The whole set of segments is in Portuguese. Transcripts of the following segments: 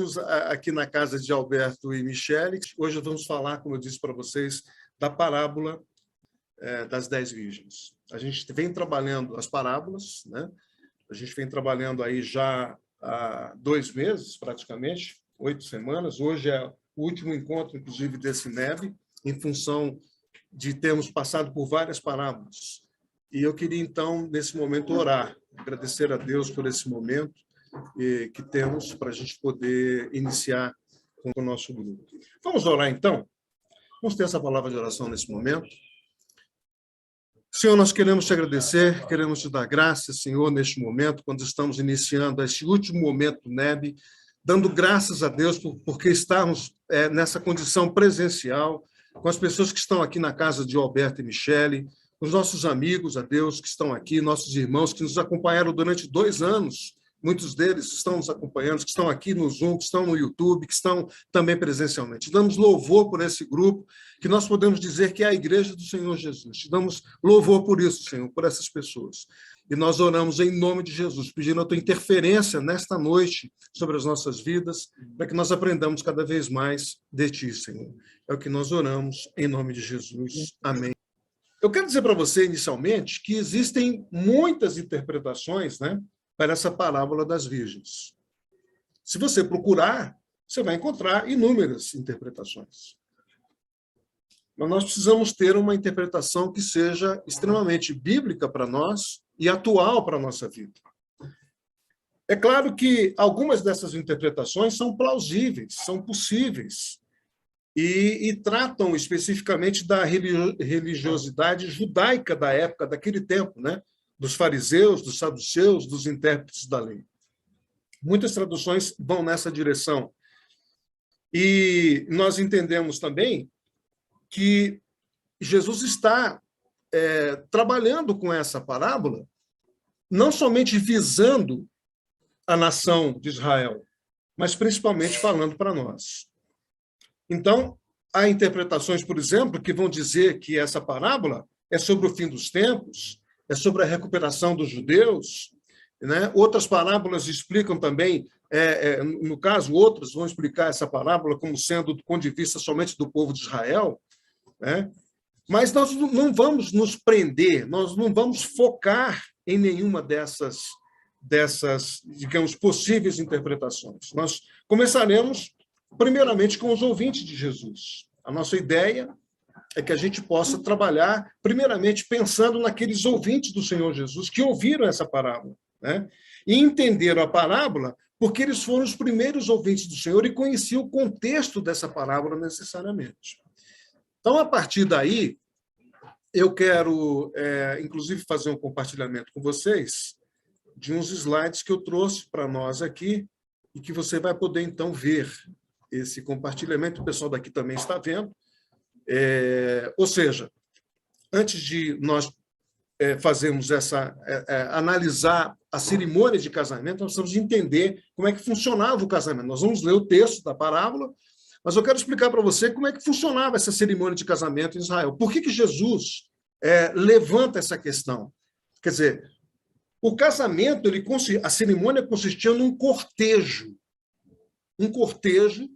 estamos aqui na casa de Alberto e Michele. Hoje vamos falar, como eu disse para vocês, da parábola das 10 virgens. A gente vem trabalhando as parábolas, né? A gente vem trabalhando aí já há 2 meses, praticamente, 8 semanas. Hoje é o último encontro, inclusive, desse NEB, em função de termos passado por várias parábolas. E eu queria, então, nesse momento, orar, agradecer a Deus por esse momento que temos para a gente poder iniciar com o nosso grupo. Vamos orar, então? Vamos ter essa palavra de oração nesse momento. Senhor, nós queremos te agradecer, queremos te dar graças, Senhor, neste momento, quando estamos iniciando esse último momento do NEB, dando graças a Deus porque estamos nessa condição presencial, com as pessoas que estão aqui na casa de Alberto e Michele, os nossos amigos, a Deus, que estão aqui, nossos irmãos que nos acompanharam durante 2 anos, muitos deles estão nos acompanhando, que estão aqui no Zoom, que estão no YouTube, que estão também presencialmente. Damos louvor por esse grupo, que nós podemos dizer que é a Igreja do Senhor Jesus. Te damos louvor por isso, Senhor, por essas pessoas. E nós oramos em nome de Jesus, pedindo a tua interferência nesta noite sobre as nossas vidas, para que nós aprendamos cada vez mais de ti, Senhor. É o que nós oramos em nome de Jesus. Amém. Eu quero dizer para você, inicialmente, que existem muitas interpretações, né, para essa parábola das virgens. Se você procurar, você vai encontrar inúmeras interpretações. Mas nós precisamos ter uma interpretação que seja extremamente bíblica para nós e atual para a nossa vida. É claro que algumas dessas interpretações são plausíveis, são possíveis, e tratam especificamente da religiosidade judaica da época, daquele tempo, né? Dos fariseus, dos saduceus, dos intérpretes da lei. Muitas traduções vão nessa direção. E nós entendemos também que Jesus está trabalhando com essa parábola, não somente visando a nação de Israel, mas principalmente falando para nós. Então, há interpretações, por exemplo, que vão dizer que essa parábola é sobre o fim dos tempos, é sobre a recuperação dos judeus, né? Outras parábolas explicam também, no caso, outras vão explicar essa parábola como sendo do ponto de vista somente do povo de Israel, né? Mas nós não vamos nos prender, nós não vamos focar em nenhuma dessas, digamos, possíveis interpretações. Nós começaremos primeiramente com os ouvintes de Jesus. A nossa ideia é que a gente possa trabalhar primeiramente pensando naqueles ouvintes do Senhor Jesus que ouviram essa parábola, né? E entenderam a parábola porque eles foram os primeiros ouvintes do Senhor e conheciam o contexto dessa parábola necessariamente. Então, a partir daí, eu quero, inclusive, fazer um compartilhamento com vocês de uns slides que eu trouxe para nós aqui e que você vai poder, então, ver esse compartilhamento. O pessoal daqui também está vendo. Ou seja, antes de nós fazermos analisar a cerimônia de casamento, nós precisamos entender como é que funcionava o casamento. Nós vamos ler o texto da parábola, mas eu quero explicar para você como é que funcionava essa cerimônia de casamento em Israel. Por que Jesus levanta essa questão? Quer dizer, o casamento, a cerimônia consistia num cortejo. Um cortejo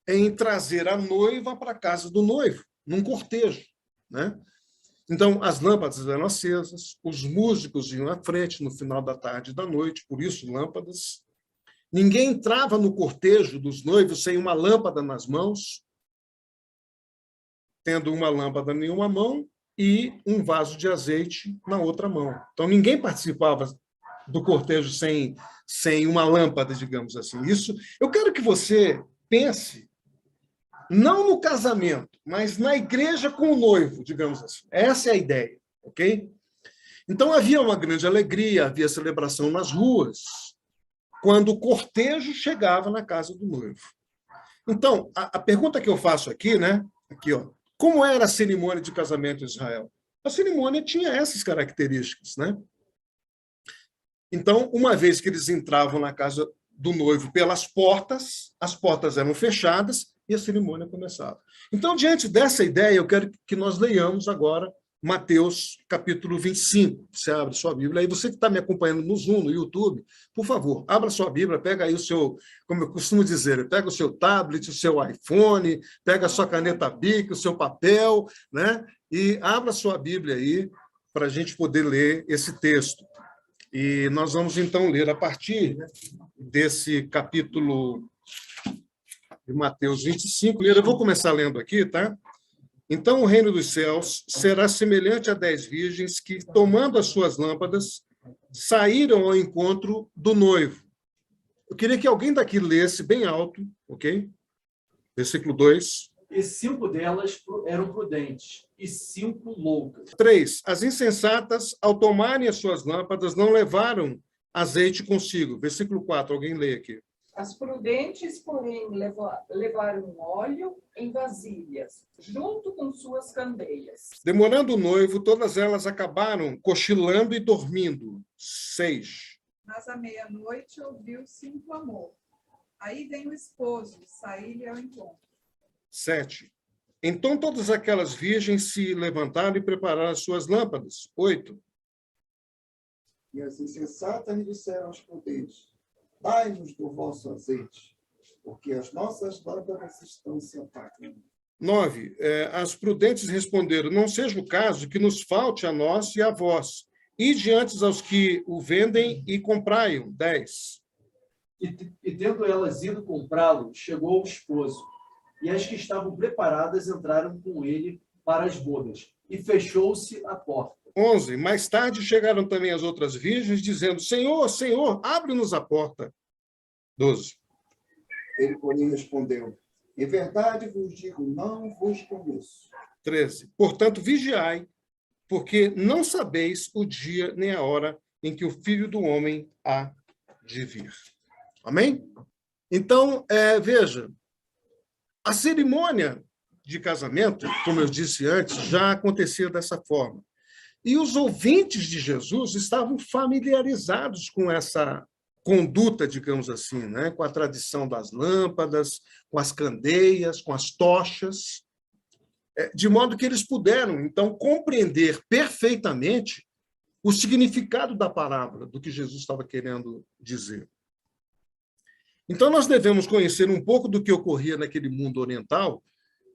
em trazer a noiva para a casa do noivo, num cortejo, né? Então, as lâmpadas eram acesas, os músicos iam à frente no final da tarde e da noite, por isso lâmpadas. Ninguém entrava no cortejo dos noivos sem uma lâmpada nas mãos, tendo uma lâmpada em uma mão e um vaso de azeite na outra mão. Então, ninguém participava do cortejo sem uma lâmpada, digamos assim. Isso, eu quero que você pense não no casamento, mas na igreja com o noivo, digamos assim. Essa é a ideia, ok? Então, havia uma grande alegria, havia celebração nas ruas, quando o cortejo chegava na casa do noivo. Então, a pergunta que eu faço aqui, né? Aqui, ó. Como era a cerimônia de casamento em Israel? A cerimônia tinha essas características, né? Então, uma vez que eles entravam na casa do noivo pelas portas, as portas eram fechadas e a cerimônia começava. Então, diante dessa ideia, eu quero que nós leiamos agora Mateus, capítulo 25. Você abre sua Bíblia. Aí você que está me acompanhando no Zoom, no YouTube, por favor, abra sua Bíblia, pega aí o seu, como eu costumo dizer, pega o seu tablet, o seu iPhone, pega a sua caneta Bic, o seu papel, né? E abra sua Bíblia aí para a gente poder ler esse texto. E nós vamos, então, ler a partir desse capítulo de Mateus 25. Eu vou começar lendo aqui, tá? Então, o reino dos céus será semelhante a 10 virgens que, tomando as suas lâmpadas, saíram ao encontro do noivo. Eu queria que alguém daqui lesse bem alto, ok? Versículo 2. E 5 delas eram prudentes, e 5 loucas. 3. As insensatas, ao tomarem as suas lâmpadas, não levaram azeite consigo. Versículo 4. Alguém lê aqui. As prudentes, porém, levaram óleo em vasilhas, junto com suas candeias. Demorando o noivo, todas elas acabaram cochilando e dormindo. 6. Mas à meia-noite ouviu-se um clamor. Aí vem o esposo, sair-lhe ao encontro. 7. Então todas aquelas virgens se levantaram e prepararam as suas lâmpadas. 8. E as insensatas lhe disseram aos prudentes: dai-nos do vosso azeite, porque as nossas lâmpadas estão se apagando. 9. As prudentes responderam: não seja o caso que nos falte a nós e a vós. E diante aos que o vendem e comprai-o. 10. E tendo elas ido comprá-lo, chegou o esposo. E as que estavam preparadas entraram com ele para as bodas. E fechou-se a porta. 11. Mais tarde chegaram também as outras virgens, dizendo: Senhor, Senhor, abre-nos a porta. 12. Ele, porém, respondeu: em verdade vos digo, não vos conheço. 13. Portanto, vigiai, porque não sabeis o dia nem a hora em que o Filho do Homem há de vir. Amém? Então, veja, a cerimônia de casamento, como eu disse antes, já acontecia dessa forma. E os ouvintes de Jesus estavam familiarizados com essa conduta, digamos assim, né? Com a tradição das lâmpadas, com as candeias, com as tochas, de modo que eles puderam, então, compreender perfeitamente o significado da palavra, do que Jesus estava querendo dizer. Então, nós devemos conhecer um pouco do que ocorria naquele mundo oriental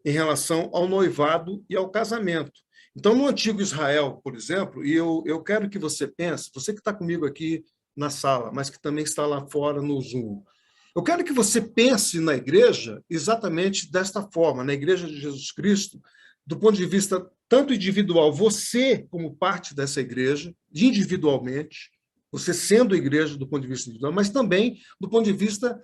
em relação ao noivado e ao casamento. Então, no antigo Israel, por exemplo, e eu quero que você pense, você que está comigo aqui na sala, mas que também está lá fora no Zoom, eu quero que você pense na igreja exatamente desta forma, na igreja de Jesus Cristo, do ponto de vista tanto individual, você como parte dessa igreja, individualmente, você sendo igreja do ponto de vista individual, mas também do ponto de vista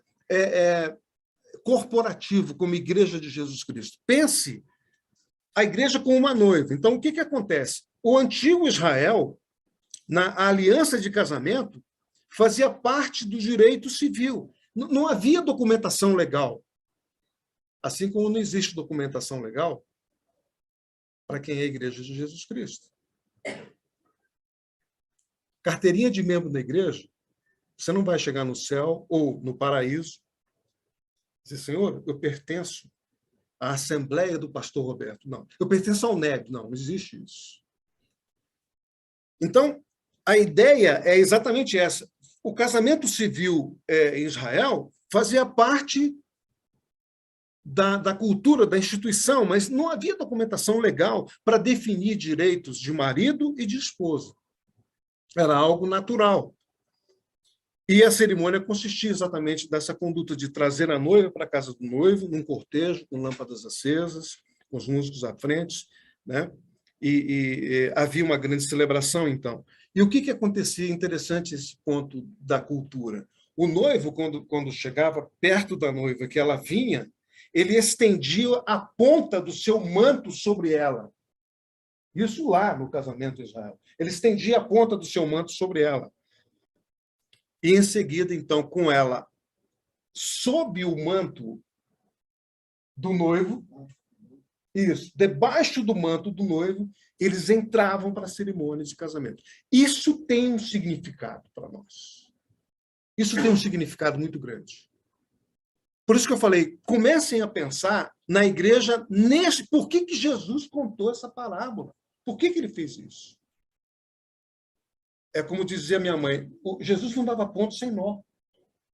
corporativo, como igreja de Jesus Cristo. Pense a igreja como uma noiva. Então, o que acontece? O antigo Israel, na aliança de casamento, fazia parte do direito civil. Não havia documentação legal. Assim como não existe documentação legal para quem é a igreja de Jesus Cristo. Carteirinha de membro da igreja, você não vai chegar no céu ou no paraíso e dizer: Senhor, eu pertenço à Assembleia do Pastor Roberto. Não, eu pertenço ao NEB. Não existe isso. Então, a ideia é exatamente essa. O casamento civil em Israel fazia parte da cultura, da instituição, mas não havia documentação legal para definir direitos de marido e de esposa. Era algo natural. E a cerimônia consistia exatamente dessa conduta de trazer a noiva para a casa do noivo, num cortejo, com lâmpadas acesas, com os músicos à frente, né? E havia uma grande celebração, então. E o que acontecia? Interessante esse ponto da cultura. O noivo, quando chegava perto da noiva, que ela vinha, ele estendia a ponta do seu manto sobre ela. Isso lá no casamento de Israel. Ele estendia a ponta do seu manto sobre ela. E, em seguida, então, com ela sob o manto do noivo, isso, debaixo do manto do noivo, eles entravam para a cerimônia de casamento. Isso tem um significado para nós. Isso tem um significado muito grande. Por isso que eu falei, comecem a pensar na igreja, por que Jesus contou essa parábola? Por que ele fez isso? É como dizia minha mãe, Jesus não dava ponto sem nó.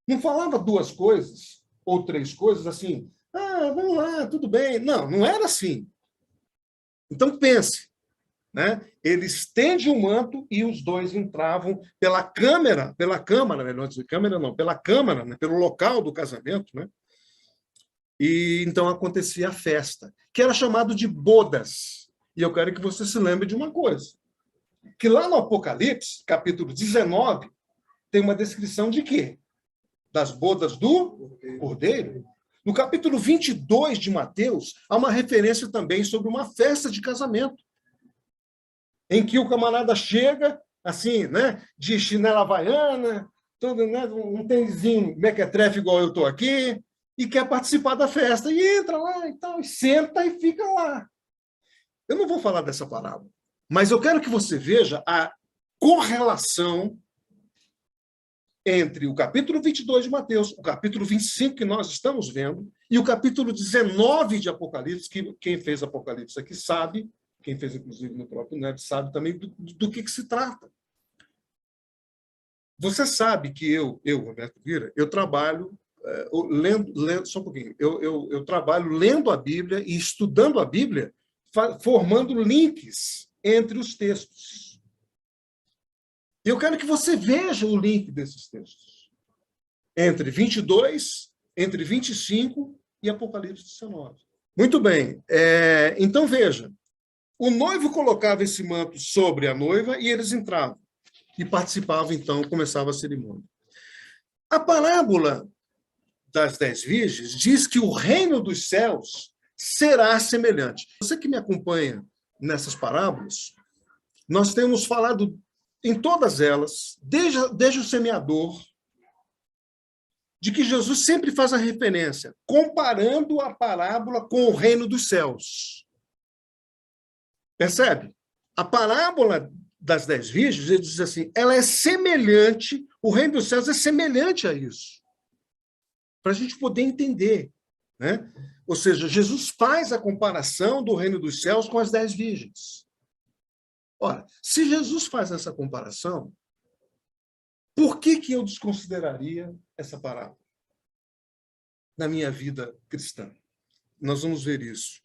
Não falava duas coisas ou três coisas assim, vamos lá, tudo bem. Não, não era assim. Então pense, né? Ele estende o manto e os dois entravam pela câmara, melhor dizer, câmara não, pela câmara, né? Pelo local do casamento, né? E então acontecia a festa, que era chamado de bodas. E eu quero que você se lembre de uma coisa, que lá no Apocalipse, capítulo 19, tem uma descrição de quê? Das bodas do Cordeiro. No capítulo 22 de Mateus, há uma referência também sobre uma festa de casamento, em que o camarada chega, assim, né, de chinela havaiana, todo, né, um tênisinho mequetrefe igual eu estou aqui, e quer participar da festa, e entra lá e tal, e senta e fica lá. Eu não vou falar dessa parábola, mas eu quero que você veja a correlação entre o capítulo 22 de Mateus, o capítulo 25 que nós estamos vendo, e o capítulo 19 de Apocalipse, que quem fez Apocalipse aqui sabe, quem fez inclusive no próprio Neves sabe também do que se trata. Você sabe que eu Roberto Vieira, eu trabalho lendo só um pouquinho, eu trabalho lendo a Bíblia e estudando a Bíblia, formando links entre os textos. Eu quero que você veja o link desses textos. Entre 22, entre 25 e Apocalipse 19. Muito bem. Então, veja. O noivo colocava esse manto sobre a noiva e eles entravam. E participavam, então, começava a cerimônia. A parábola das 10 virgens diz que o reino dos céus será semelhante. Você que me acompanha nessas parábolas, nós temos falado em todas elas, desde o semeador, de que Jesus sempre faz a referência, comparando a parábola com o reino dos céus. Percebe? A parábola das 10 virgens, ele diz assim, ela é semelhante, o reino dos céus é semelhante a isso. Para a gente poder entender, né? Ou seja, Jesus faz a comparação do reino dos céus com as 10 virgens. Ora, se Jesus faz essa comparação, por que eu desconsideraria essa parábola na minha vida cristã? Nós vamos ver isso.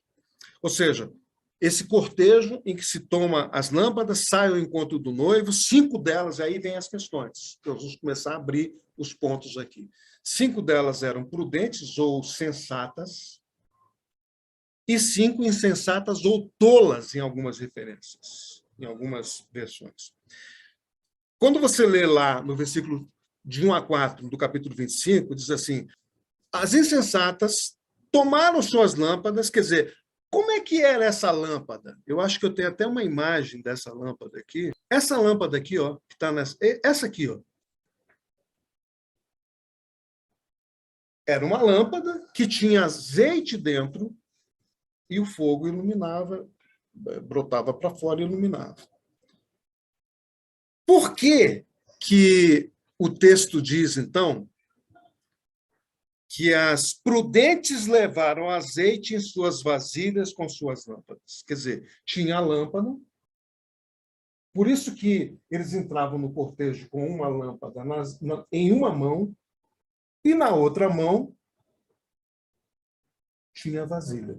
Ou seja, esse cortejo em que se toma as lâmpadas, sai ao encontro do noivo, 5 delas, aí vem as questões. Então, vamos começar a abrir os pontos aqui. 5 delas eram prudentes ou sensatas, e 5 insensatas ou tolas, em algumas referências, em algumas versões. Quando você lê lá no versículo de 1 a 4 do capítulo 25, diz assim, as insensatas tomaram suas lâmpadas, quer dizer, como é que era essa lâmpada? Eu acho que eu tenho até uma imagem dessa lâmpada aqui. Essa lâmpada aqui, ó, que está nessa, essa aqui, ó, era uma lâmpada que tinha azeite dentro e o fogo iluminava, brotava para fora e iluminava. Por que o texto diz, então, que as prudentes levaram azeite em suas vasilhas com suas lâmpadas? Quer dizer, tinha a lâmpada, por isso que eles entravam no cortejo com uma lâmpada em uma mão, e na outra mão tinha a vasilha.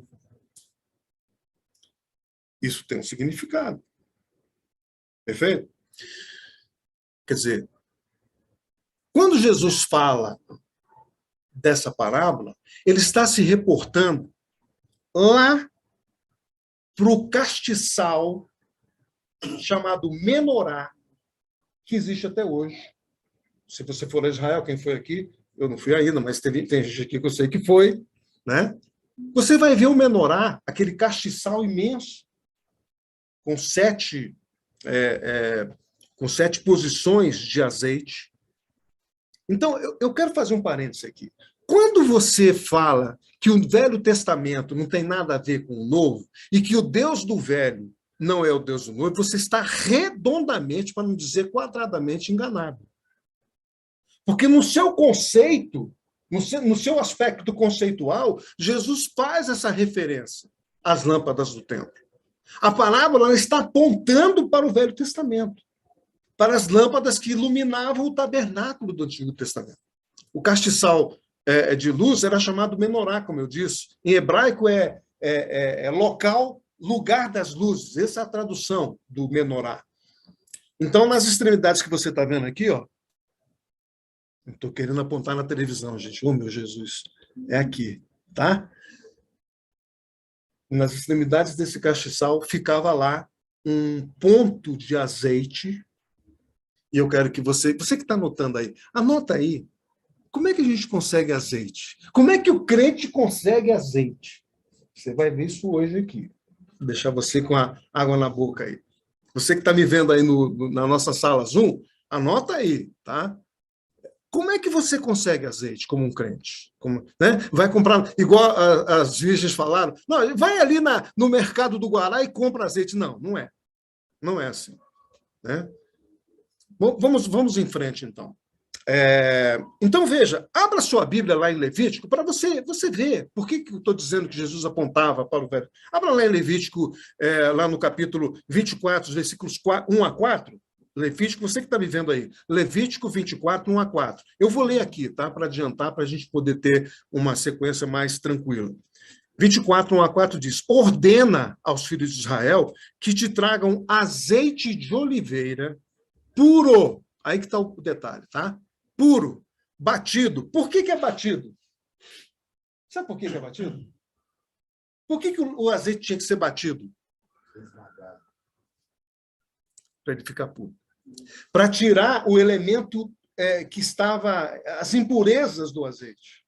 Isso tem um significado. Perfeito? Quer dizer, quando Jesus fala dessa parábola, ele está se reportando lá para o castiçal chamado menorá, que existe até hoje. Se você for a Israel, quem foi aqui, eu não fui ainda, mas tem gente aqui que eu sei que foi, né? Você vai ver o menorá, aquele castiçal imenso, com 7 posições de azeite. Então, eu quero fazer um parêntese aqui. Quando você fala que o Velho Testamento não tem nada a ver com o Novo, e que o Deus do Velho não é o Deus do Novo, você está redondamente, para não dizer quadradamente, enganado. Porque no seu conceito, no seu aspecto conceitual, Jesus faz essa referência às lâmpadas do templo. A parábola ela está apontando para o Velho Testamento, para as lâmpadas que iluminavam o tabernáculo do Antigo Testamento. O castiçal de luz era chamado menorá, como eu disse. Em hebraico local, lugar das luzes. Essa é a tradução do menorá. Então, nas extremidades que você está vendo aqui, ó, estou querendo apontar na televisão, gente. Oh, meu Jesus. É aqui, tá? Nas extremidades desse castiçal ficava lá um ponto de azeite. E eu quero que você que está anotando aí, anota aí. Como é que a gente consegue azeite? Como é que o crente consegue azeite? Você vai ver isso hoje aqui. Vou deixar você com a água na boca aí. Você que está me vendo aí na nossa sala Zoom, anota aí, tá? Como é que você consegue azeite como um crente? Né? Vai comprar, igual as virgens falaram, não, vai ali no mercado do Guará e compra azeite. Não, não é. Não é assim. Né? Vamos em frente, então. Então, veja, abra sua Bíblia lá em Levítico para você ver por que eu estou dizendo que Jesus apontava para o Velho. Abra lá em Levítico, lá no capítulo 24, versículos 1 a 4. Levítico, você que está me vendo aí, Levítico 24, 1 a 4. Eu vou ler aqui, tá? Para adiantar, para a gente poder ter uma sequência mais tranquila. 24, 1 a 4 diz: ordena aos filhos de Israel que te tragam azeite de oliveira puro. Aí que está o detalhe, tá? Puro, batido. Por que é batido? Sabe por que é batido? Por que o azeite tinha que ser batido? Para ele ficar puro. Para tirar o elemento que estava, as impurezas do azeite.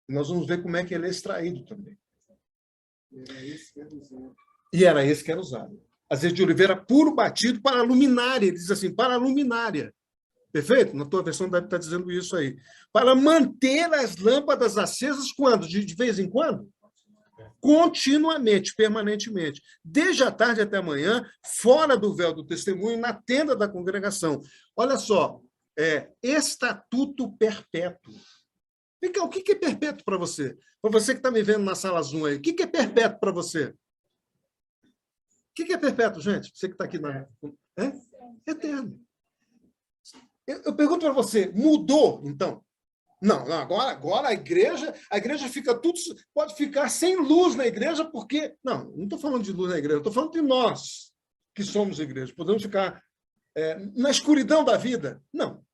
Nós vamos ver como é que ele é extraído também. E era esse que era usado. Azeite de oliveira puro batido para a luminária. Ele diz assim, para a luminária. Perfeito? Na tua versão deve estar dizendo isso aí. Para manter as lâmpadas acesas quando? De vez em quando? Continuamente, permanentemente. Desde a tarde até a manhã, fora do véu do testemunho, na tenda da congregação. Olha só, estatuto perpétuo. Vem cá, o que é perpétuo para você? Para você que está me vendo na sala Zoom aí, o que é perpétuo para você? O que é perpétuo, gente? Você que está aqui na... Eterno. Eu pergunto para você, mudou, então? Não, agora a igreja fica tudo... Pode ficar sem luz na igreja, porque... Não estou falando de luz na igreja, estou falando de nós, que somos igreja. Podemos ficar na escuridão da vida? Não.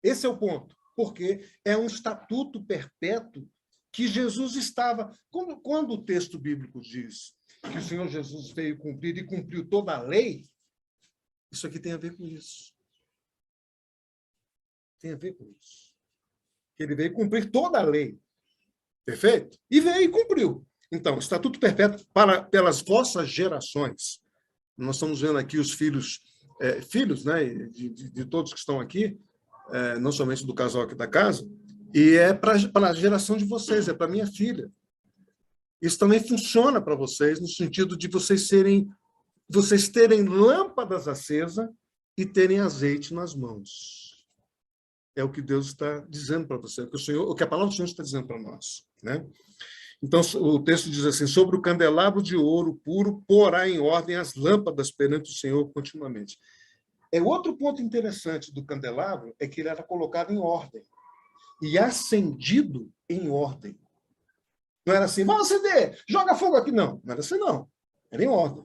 Esse é o ponto, porque é um estatuto perpétuo que Jesus estava... Quando o texto bíblico diz que o Senhor Jesus veio cumprir e cumpriu toda a lei, isso aqui tem a ver com isso. Tem a ver com isso. Ele veio cumprir toda a lei. Perfeito? E veio e cumpriu. Então, estatuto perpétuo pelas vossas gerações. Nós estamos vendo aqui os filhos, né, de todos que estão aqui, não somente do casal aqui da casa, e é para a geração de vocês, é para minha filha. Isso também funciona para vocês, no sentido de vocês terem lâmpadas acesas e terem azeite nas mãos. É o que Deus está dizendo para você, o que a palavra do Senhor está dizendo para nós. Né? Então, o texto diz assim, sobre o candelabro de ouro puro, porá em ordem as lâmpadas perante o Senhor continuamente. Outro ponto interessante do candelabro é que ele era colocado em ordem e acendido em ordem. Não era assim, vamos acender, joga fogo aqui. Não era assim, não. Era em ordem.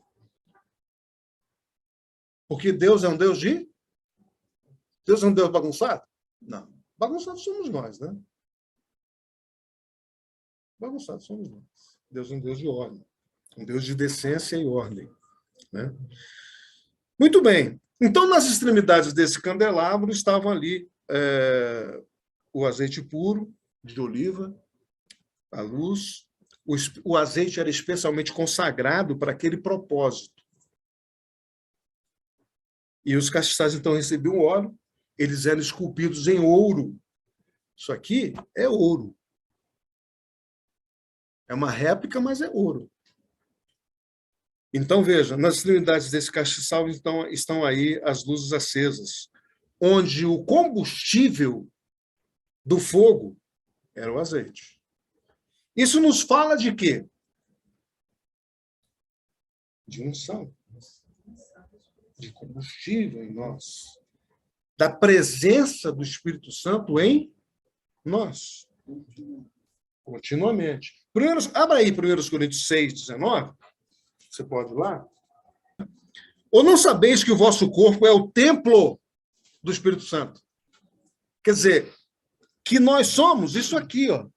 Porque Deus é um Deus de... Deus é um Deus bagunçado? Não. Bagunçados somos nós, né? Bagunçados somos nós. Deus é um Deus de ordem. Um Deus de decência e ordem. Né? Muito bem. Então, nas extremidades desse candelabro estavam ali o azeite puro de oliva, a luz. O azeite era especialmente consagrado para aquele propósito. E os castiçais, então, recebiam o óleo, eles eram esculpidos em ouro. Isso aqui é ouro. É uma réplica, mas é ouro. Então, veja, nas extremidades desse castiçal então, estão aí as luzes acesas, onde o combustível do fogo era o azeite. Isso nos fala de quê? de unção, de combustível em nós, da presença do Espírito Santo em nós, continuamente. Abra aí 1 Coríntios 6, 19. Você pode ir lá? Ou não sabeis que o vosso corpo é o templo do Espírito Santo? Quer dizer, que nós somos isso aqui, ó,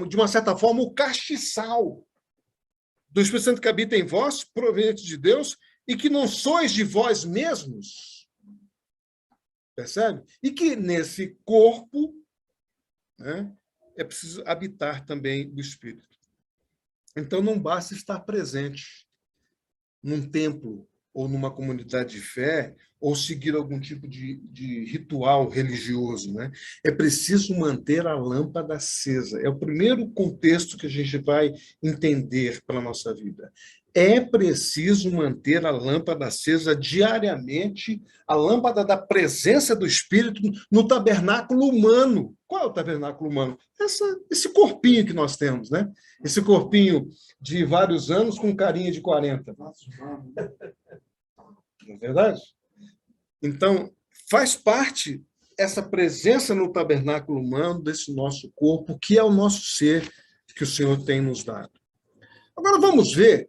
de uma certa forma, o castiçal do Espírito Santo que habita em vós, proveniente de Deus, e que não sois de vós mesmos. Percebe? E que nesse corpo, né, é preciso habitar também do Espírito. Então, não basta estar presente num templo ou numa comunidade de fé ou seguir algum tipo de ritual religioso, né? É preciso manter a lâmpada acesa. É o primeiro contexto que a gente vai entender para a nossa vida. É preciso manter a lâmpada acesa diariamente, a lâmpada da presença do Espírito no tabernáculo humano. Qual é o tabernáculo humano? Esse corpinho que nós temos, né? Esse corpinho de vários anos com carinha de 40. Não é verdade? Então, faz parte essa presença no tabernáculo humano desse nosso corpo, que é o nosso ser que o Senhor tem nos dado. Agora vamos ver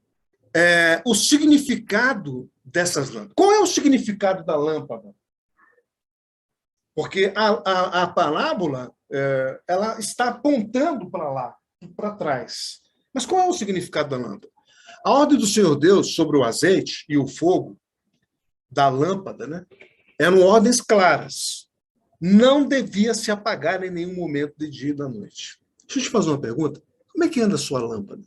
o significado dessas lâmpadas. Qual é o significado da lâmpada? Porque a parábola ela está apontando para lá, para trás. Mas qual é o significado da lâmpada? A ordem do Senhor Deus sobre o azeite e o fogo da lâmpada, né, eram ordens claras. Não devia se apagar em nenhum momento de dia e da noite. Deixa eu te fazer uma pergunta. Como é que anda a sua lâmpada?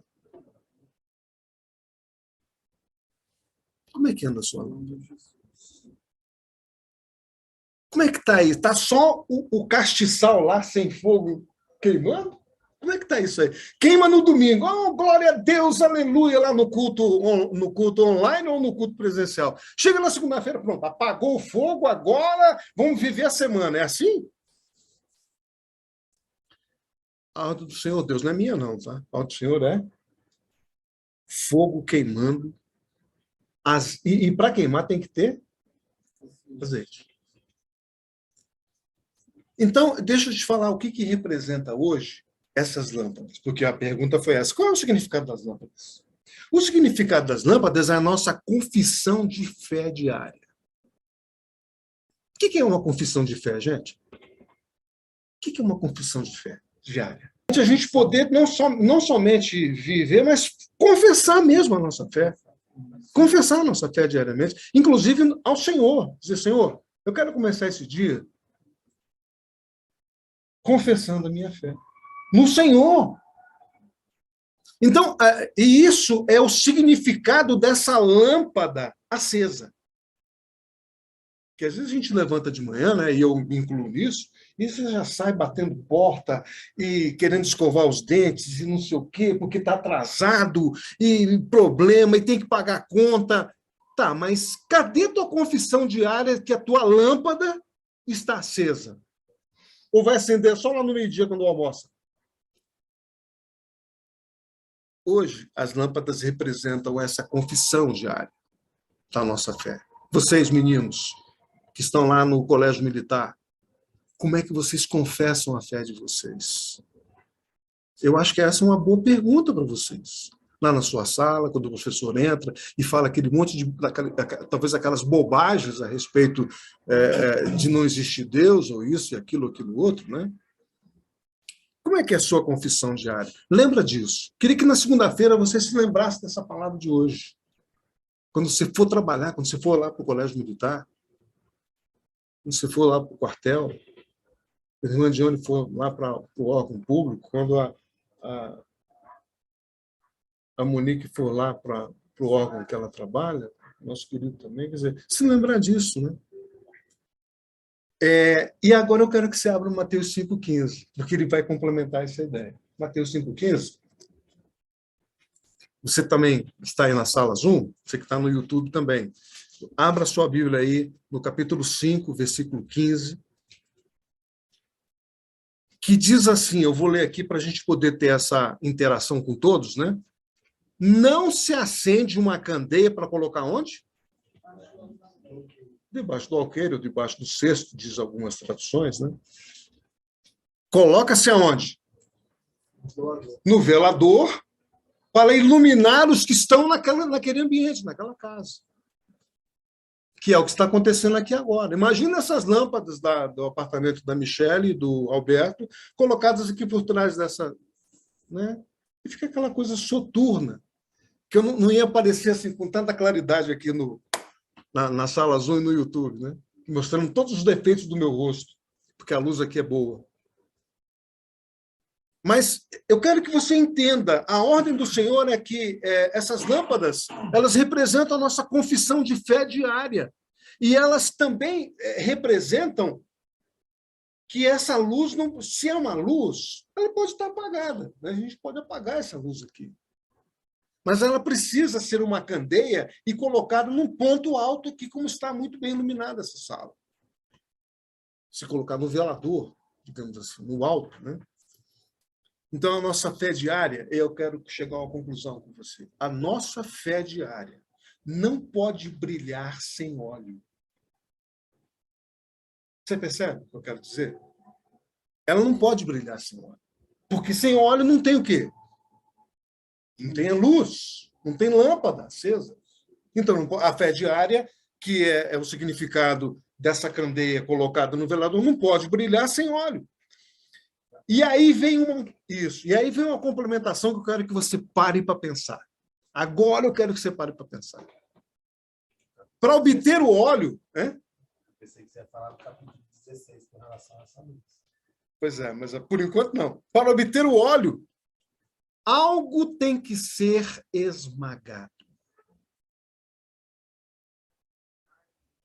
Como é que anda a sua lâmpada? Como é que está aí? Está só o castiçal lá, sem fogo, queimando? Como é que está isso aí? Queima no domingo. Oh, glória a Deus, aleluia, lá no culto online ou no culto presencial. Chega na segunda-feira, pronto, apagou o fogo, agora vamos viver a semana. É assim? A ordem do Senhor Deus não é minha, não, tá? A ordem do Senhor é fogo queimando. E para queimar tem que ter azeite. Então, deixa eu te falar o que representa hoje essas lâmpadas, porque a pergunta foi essa. Qual é o significado das lâmpadas? O significado das lâmpadas é a nossa confissão de fé diária. O que é uma confissão de fé, gente? O que é uma confissão de fé diária? A gente poder não somente viver, mas confessar mesmo a nossa fé. Confessar a nossa fé diariamente, inclusive ao Senhor. Dizer, Senhor, eu quero começar esse dia confessando a minha fé no Senhor. Então, e isso é o significado dessa lâmpada acesa. Que às vezes a gente levanta de manhã, né, e eu me incluo nisso, e você já sai batendo porta e querendo escovar os dentes e não sei o quê, porque está atrasado, e problema, e tem que pagar a conta. Tá, mas cadê tua confissão diária que a tua lâmpada está acesa? Ou vai acender só lá no meio-dia quando almoça? Hoje, as lâmpadas representam essa confissão diária da nossa fé. Vocês, meninos, que estão lá no colégio militar, como é que vocês confessam a fé de vocês? Eu acho que essa é uma boa pergunta para vocês. Lá na sua sala, quando o professor entra e fala aquele monte de, talvez aquelas bobagens a respeito de não existir Deus, ou isso e aquilo outro, né? Como é que é a sua confissão diária? Lembra disso. Queria que na segunda-feira você se lembrasse dessa palavra de hoje. Quando você for trabalhar, quando você for lá para o colégio militar, quando você for lá para o quartel, quando de onde for lá para o órgão público, quando a Monique for lá para o órgão que ela trabalha, nosso querido também, quer dizer, se lembrar disso, né? E agora eu quero que você abra o Mateus 5,15, porque ele vai complementar essa ideia. Mateus 5,15. Você também está aí na sala Zoom? Você que está no YouTube também. Abra sua Bíblia aí no capítulo 5, versículo 15, que diz assim, eu vou ler aqui para a gente poder ter essa interação com todos, né? não se acende uma candeia para colocar onde? Debaixo do alqueire ou debaixo do cesto, diz algumas traduções, né? Coloca-se aonde? No velador, para iluminar os que estão naquele ambiente, naquela casa. Que é o que está acontecendo aqui agora. Imagina essas lâmpadas do apartamento da Michele e do Alberto colocadas aqui por trás dessa... Né? E fica aquela coisa soturna, que eu não ia aparecer assim, com tanta claridade aqui na sala azul e no YouTube, né? Mostrando todos os defeitos do meu rosto, porque a luz aqui é boa. Mas eu quero que você entenda, a ordem do Senhor é que essas lâmpadas, elas representam a nossa confissão de fé diária. E elas também representam que essa luz, não, se é uma luz, ela pode estar apagada. Né? A gente pode apagar essa luz aqui. Mas ela precisa ser uma candeia e colocada num ponto alto aqui, como está muito bem iluminada essa sala. Se colocar no velador, digamos assim, no alto, né? Então, a nossa fé diária, eu quero chegar a uma conclusão com você. A nossa fé diária não pode brilhar sem óleo. Você percebe o que eu quero dizer? Ela não pode brilhar sem óleo. Porque sem óleo não tem o quê? Não tem luz, não tem lâmpada acesa. Então, a fé diária, que é o significado dessa candeia colocada no velador, não pode brilhar sem óleo. E aí vem uma complementação que eu quero que você pare para pensar. Agora eu quero que você pare para pensar. Para obter o óleo... Pensei que você ia falar do capítulo 16 com relação a essa luz. Pois é, mas por enquanto não. Para obter o óleo, algo tem que ser esmagado.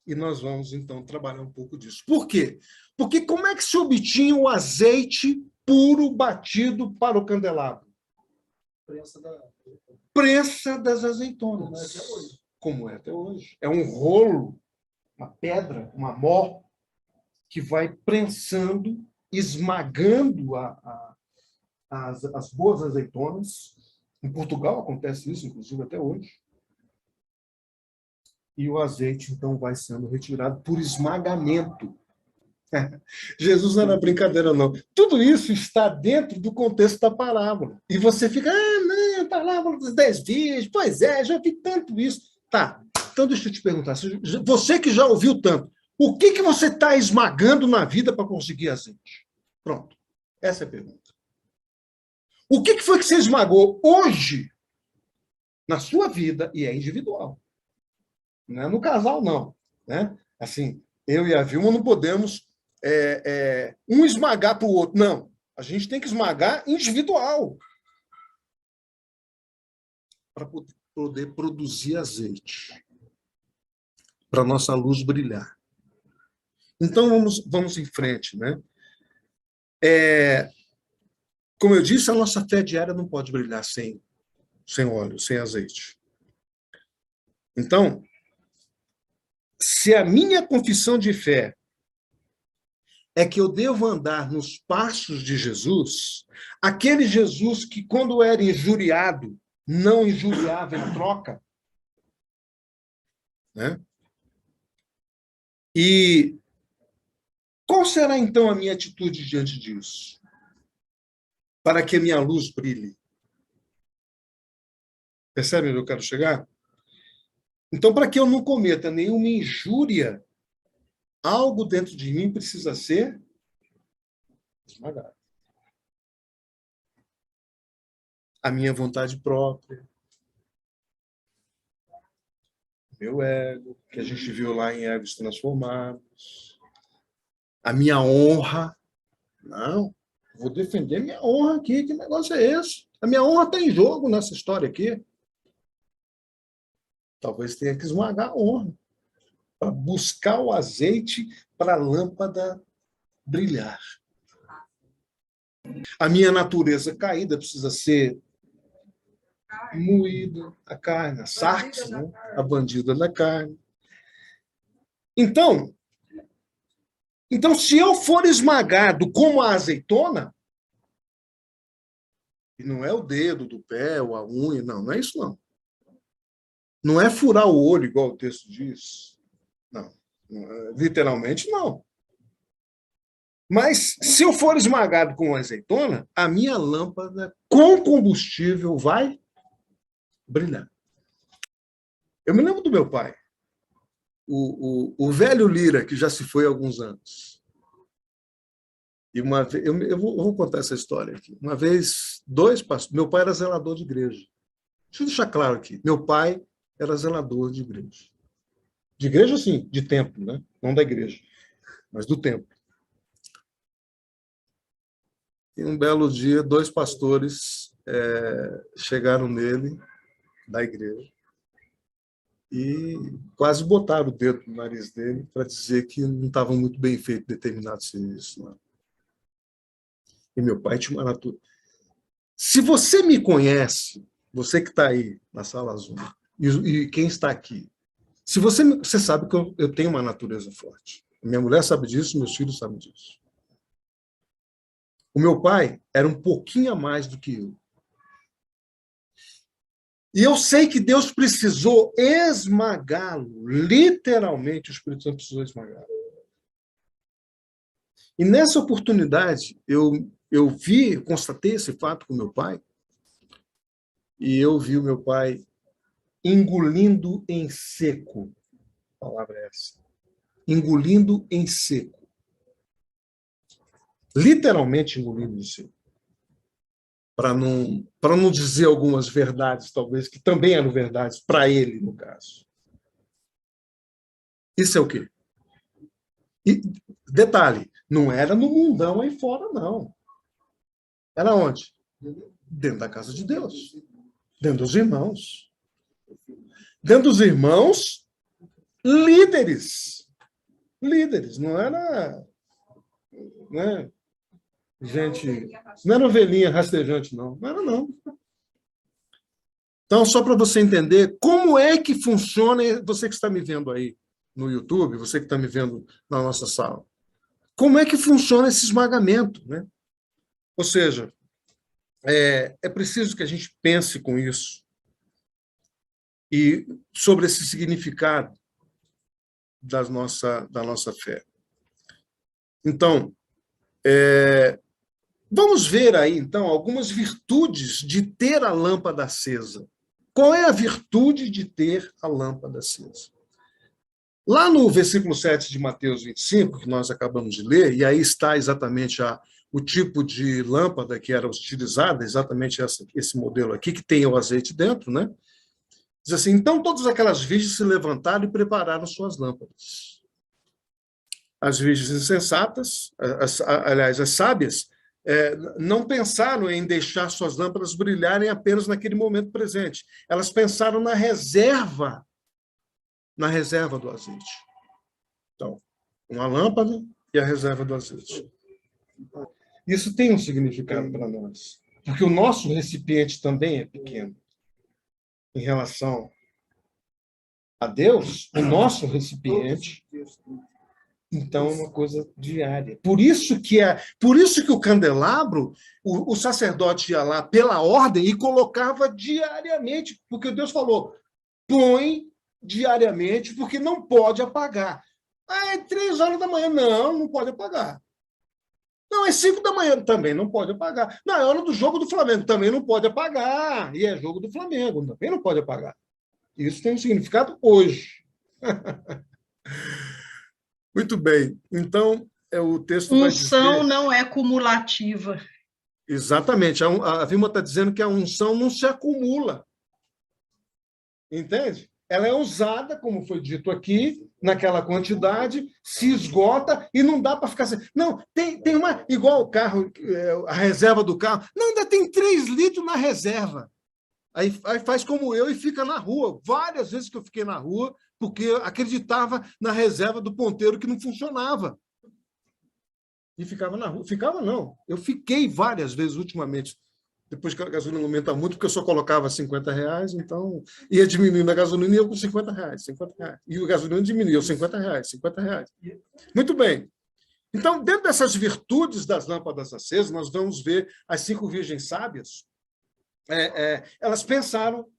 E nós vamos, então, trabalhar um pouco disso. Por quê? Porque como é que se obtinha o azeite puro batido para o candelabro? Prensa das azeitonas. Como é até hoje. É um rolo, uma pedra, uma mó, que vai prensando, esmagando as boas azeitonas. Em Portugal acontece isso, inclusive, até hoje. E o azeite, então, vai sendo retirado por esmagamento. Jesus não era brincadeira, não. Tudo isso está dentro do contexto da parábola. E você fica, não, a parábola dos 10 dias, pois é, já vi tanto isso. Tá, então deixa eu te perguntar, você que já ouviu tanto, o que você está esmagando na vida para conseguir azeite? Pronto, essa é a pergunta. O que foi que você esmagou hoje na sua vida, e é individual? Não é no casal, não. Né? Assim, eu e a Vilma não podemos um esmagar para o outro. Não. A gente tem que esmagar individual para poder produzir azeite, para a nossa luz brilhar. Então, vamos em frente. Né? Como eu disse, a nossa fé diária não pode brilhar sem óleo, sem azeite. Então, se a minha confissão de fé é que eu devo andar nos passos de Jesus, aquele Jesus que, quando era injuriado, não injuriava em troca, né? E qual será, então, a minha atitude diante disso? Para que a minha luz brilhe. Percebe onde eu quero chegar? Então, para que eu não cometa nenhuma injúria, algo dentro de mim precisa ser esmagado. A minha vontade própria, meu ego, que a gente viu lá em Egos Transformados, a minha honra. Não, vou defender minha honra aqui, que negócio é esse? A minha honra está em jogo nessa história aqui. Talvez tenha que esmagar a honra, para buscar o azeite para a lâmpada brilhar. A minha natureza caída precisa ser moída, a carne, a sarx, né? A bandida da carne. Então, se eu for esmagado como a azeitona, E não é o dedo do pé ou a unha, não, não é isso, não. Não é furar o olho, igual o texto diz. Não. Literalmente, não. Mas, se eu for esmagado com uma azeitona, a minha lâmpada com combustível vai brilhar. Eu me lembro do meu pai, o velho Lira, que já se foi há alguns anos. E uma vez, eu vou contar essa história aqui. Uma vez, dois pastores. Meu pai era zelador de igreja. Deixa eu deixar claro aqui. Meu pai era zelador de igreja. De igreja, sim, de templo, né? Não da igreja, mas do templo. E um belo dia, dois pastores chegaram nele, da igreja, e quase botaram o dedo no nariz dele para dizer que não estava muito bem feito determinado serviço. Né? E meu pai tinha uma natureza. Se você me conhece, você que está aí na sala azul, e quem está aqui, se você sabe que eu tenho uma natureza forte. Minha mulher sabe disso, meus filhos sabem disso. O meu pai era um pouquinho a mais do que eu. E eu sei que Deus precisou esmagá-lo. Literalmente, o Espírito Santo precisou esmagá-lo. E nessa oportunidade, eu constatei esse fato com meu pai, e eu vi o meu pai engolindo em seco. A palavra é essa. Engolindo em seco. Literalmente engolindo em seco. Para não dizer algumas verdades, talvez, que também eram verdades para ele, no caso. Isso é o quê? E, detalhe, não era no mundão aí fora, não. Era onde? Dentro da casa de Deus. Dentro dos irmãos. Dentro dos irmãos, líderes. Líderes, não era... Né? Gente, não era ovelhinha rastejante, não. Não era, não. Então, só para você entender como é que funciona, você que está me vendo aí no YouTube, você que está me vendo na nossa sala, como é que funciona esse esmagamento, né? Ou seja, é preciso que a gente pense com isso e sobre esse significado da nossa fé. Então, vamos ver aí, então, algumas virtudes de ter a lâmpada acesa. Qual é a virtude de ter a lâmpada acesa? Lá no versículo 7 de Mateus 25, que nós acabamos de ler, e aí está exatamente o tipo de lâmpada que era utilizada, exatamente esse modelo aqui, que tem o azeite dentro, né? Diz assim, então todas aquelas virgens se levantaram e prepararam suas lâmpadas. As virgens insensatas, aliás, as sábias, não pensaram em deixar suas lâmpadas brilharem apenas naquele momento presente. Elas pensaram na reserva do azeite. Então, uma lâmpada e a reserva do azeite. Isso tem um significado para nós, porque o nosso recipiente também é pequeno. Em relação a Deus, o nosso recipiente, então, é uma coisa diária. Por isso que o candelabro, o sacerdote ia lá pela ordem e colocava diariamente, porque Deus falou, põe diariamente, porque não pode apagar. É 3 horas da manhã. Não pode apagar. Não, é 5 da manhã, também não pode apagar. Não, é hora do jogo do Flamengo, também não pode apagar. E é jogo do Flamengo, também não pode apagar. Isso tem um significado hoje. Muito bem. Então, o texto vai dizer... Unção não é cumulativa. Exatamente. A Vilma está dizendo que a unção não se acumula. Entende? Ela é usada, como foi dito aqui, naquela quantidade, se esgota e não dá para ficar assim. Não, tem uma... Igual o carro, a reserva do carro. Não, ainda tem 3 litros na reserva. Aí faz como eu e fica na rua. Várias vezes que eu fiquei na rua, porque eu acreditava na reserva do ponteiro que não funcionava. E ficava na rua. Ficava, não. Eu fiquei várias vezes ultimamente. Depois que a gasolina aumenta muito, porque eu só colocava R$50, então ia diminuindo a gasolina e eu com R$50. E a gasolina diminuiu, R$50. Muito bem. Então, dentro dessas virtudes das lâmpadas acesas, nós vamos ver as 5 virgens sábias, elas pensaram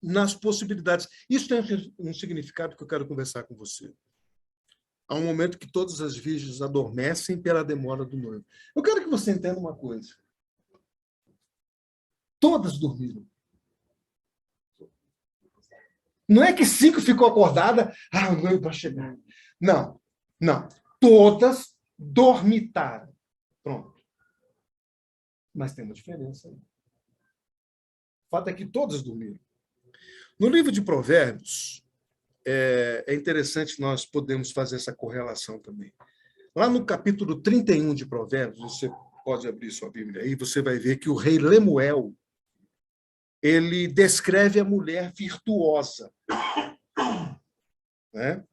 nas possibilidades. Isso tem um significado que eu quero conversar com você. Há um momento que todas as virgens adormecem pela demora do noivo. Eu quero que você entenda uma coisa. Todas dormiram. Não é que 5 ficou acordada, o noivo vai chegar. Não, não. Todas dormitaram. Pronto. Mas tem uma diferença aí. O fato é que todas dormiram. No livro de Provérbios, é interessante nós podermos fazer essa correlação também. Lá no capítulo 31 de Provérbios, você pode abrir sua Bíblia aí, você vai ver que o rei Lemuel, ele descreve a mulher virtuosa. Né?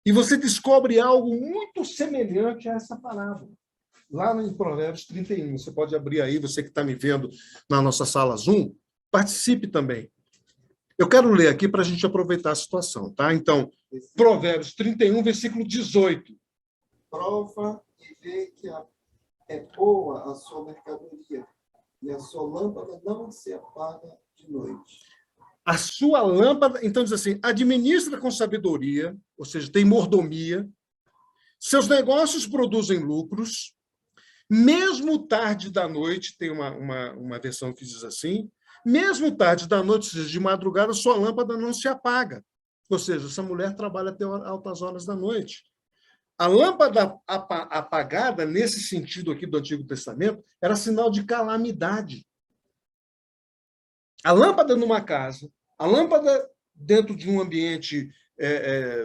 E você descobre algo muito semelhante a essa palavra. Lá em Provérbios 31, você pode abrir aí, você que está me vendo na nossa sala Zoom, participe também. Eu quero ler aqui para a gente aproveitar a situação, tá? Então, Provérbios 31, versículo 18. Prova e vê que é boa a sua mercadoria, e a sua lâmpada não se apaga de noite. A sua lâmpada, então diz assim, administra com sabedoria, ou seja, tem mordomia, seus negócios produzem lucros, mesmo tarde da noite, tem uma versão que diz assim, mesmo tarde da noite, ou seja, de madrugada, sua lâmpada não se apaga. Ou seja, essa mulher trabalha até altas horas da noite. A lâmpada apagada, nesse sentido aqui do Antigo Testamento, era sinal de calamidade. A lâmpada numa casa, a lâmpada dentro de um ambiente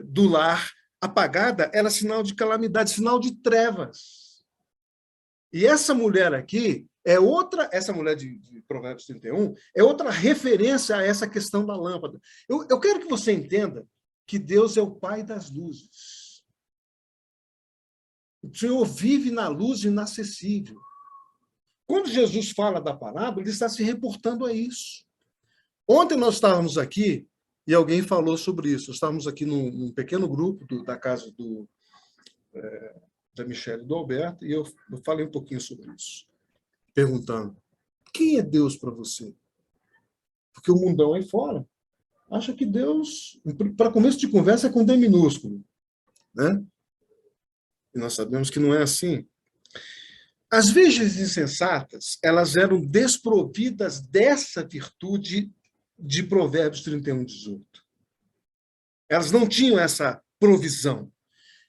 do lar, apagada, era sinal de calamidade, sinal de trevas. E essa mulher aqui é outra, essa mulher de Provérbios 31, é outra referência a essa questão da lâmpada. Eu quero que você entenda que Deus é o Pai das luzes. O Senhor vive na luz inacessível. Quando Jesus fala da parábola, ele está se reportando a isso. Ontem nós estávamos aqui e alguém falou sobre isso. Estávamos aqui num pequeno grupo da casa da Michelle e do Alberto, e eu falei um pouquinho sobre isso. Perguntando, quem é Deus para você? Porque o mundão aí fora acha que Deus, para começo de conversa, é com D minúsculo. Né? E nós sabemos que não é assim. As virgens insensatas, elas eram desprovidas dessa virtude de Provérbios 31, 18. Elas não tinham essa provisão.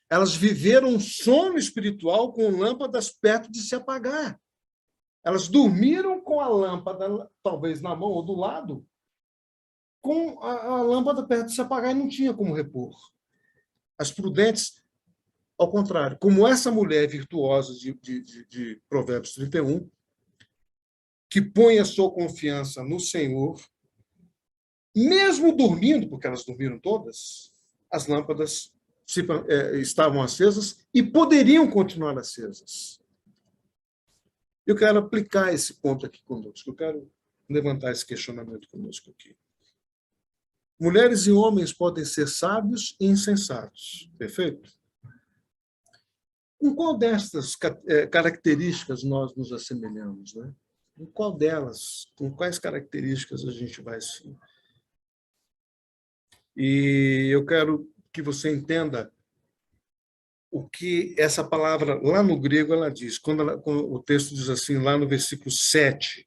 Elas viveram um sono espiritual com lâmpadas perto de se apagar. Elas dormiram com a lâmpada, talvez na mão ou do lado, com a lâmpada perto de se apagar e não tinha como repor. As prudentes, ao contrário, como essa mulher virtuosa de Provérbios 31, que põe a sua confiança no Senhor, mesmo dormindo, porque elas dormiram todas, as lâmpadas estavam acesas e poderiam continuar acesas. Eu quero aplicar esse ponto aqui conosco. Eu quero levantar esse questionamento conosco aqui. Mulheres e homens podem ser sábios e insensatos. Perfeito? Com qual destas características nós nos assemelhamos? Né? Com qual delas? Com quais características a gente vai se... E eu quero que você entenda o que essa palavra, lá no grego, ela diz. Quando o texto diz assim, lá no versículo 7,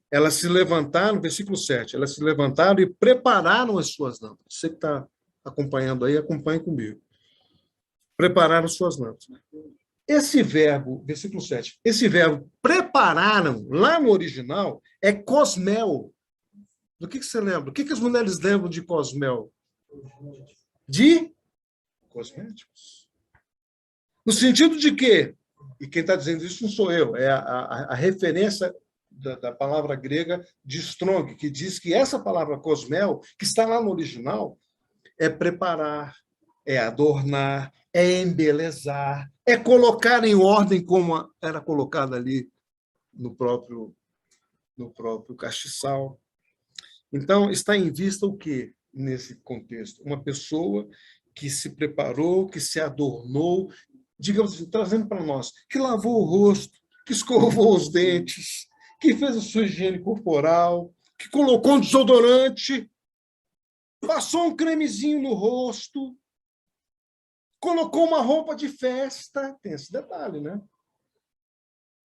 elas se levantaram, versículo 7, elas se levantaram e prepararam as suas lâmpadas. Você que está acompanhando aí, acompanhe comigo. Prepararam suas lâmpadas. Esse verbo, versículo 7, esse verbo prepararam, lá no original, é cosmel. Do que você lembra? O que as mulheres lembram de cosmel? De cosméticos. No sentido de que, e quem está dizendo isso não sou eu, é a referência da palavra grega de Strong, que diz que essa palavra cosmel, que está lá no original, é preparar, é adornar, é embelezar, é colocar em ordem como era colocado ali no próprio castiçal. Então, está em vista o quê nesse contexto? Uma pessoa que se preparou, que se adornou, digamos assim, trazendo para nós, que lavou o rosto, que escovou os dentes, que fez a sua higiene corporal, que colocou um desodorante, passou um cremezinho no rosto, colocou uma roupa de festa. Tem esse detalhe, né?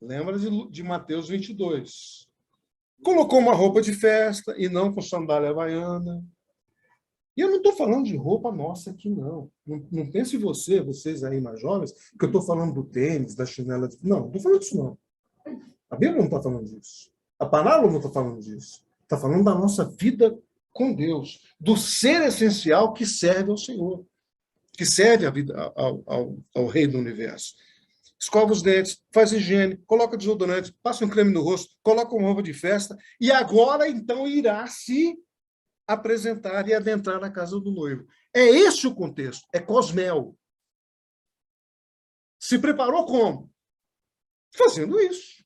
Lembra de Mateus 22. Colocou uma roupa de festa e não com sandália havaiana. E eu não estou falando de roupa nossa aqui, não. Não pense vocês aí mais jovens, que eu estou falando do tênis, da chinela. Não estou falando disso, não. A Bíblia não está falando disso. A palavra não está falando disso. Está falando da nossa vida com Deus, do ser essencial que serve ao Senhor, que serve a vida ao Rei do Universo. Escova os dentes, faz higiene, coloca desodorante, passa um creme no rosto, coloca uma roupa de festa e agora, então, irá se apresentar e adentrar na casa do noivo. É esse o contexto, é cosmel. Se preparou como? Fazendo isso.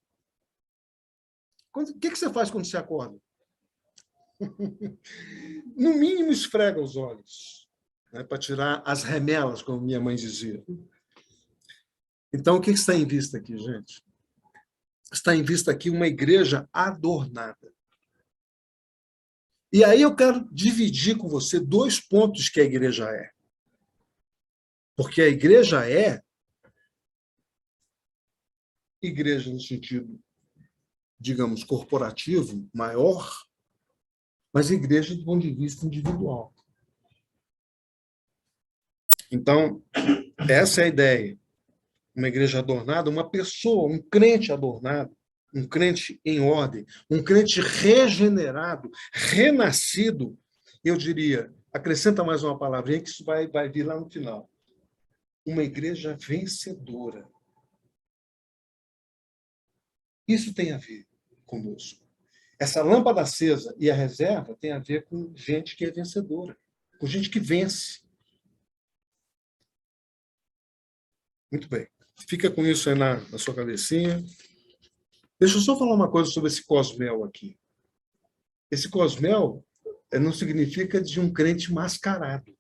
O que você faz quando você acorda? No mínimo, esfrega os olhos, né, para tirar as remelas, como minha mãe dizia. Então, o que está em vista aqui, gente? Está em vista aqui uma igreja adornada. E aí eu quero dividir com você 2 pontos que a igreja é. Porque a igreja é igreja no sentido, digamos, corporativo, maior, mas igreja do ponto de vista individual. Então, essa é a ideia. Uma igreja adornada, uma pessoa, um crente adornado, um crente em ordem, um crente regenerado, renascido, eu diria, acrescenta mais uma palavrinha que isso vai vir lá no final. Uma igreja vencedora. Isso tem a ver conosco. Essa lâmpada acesa e a reserva tem a ver com gente que é vencedora, com gente que vence. Muito bem. Fica com isso aí na sua cabecinha. Deixa eu só falar uma coisa sobre esse cosmel aqui. Esse cosmel não significa de um crente mascarado.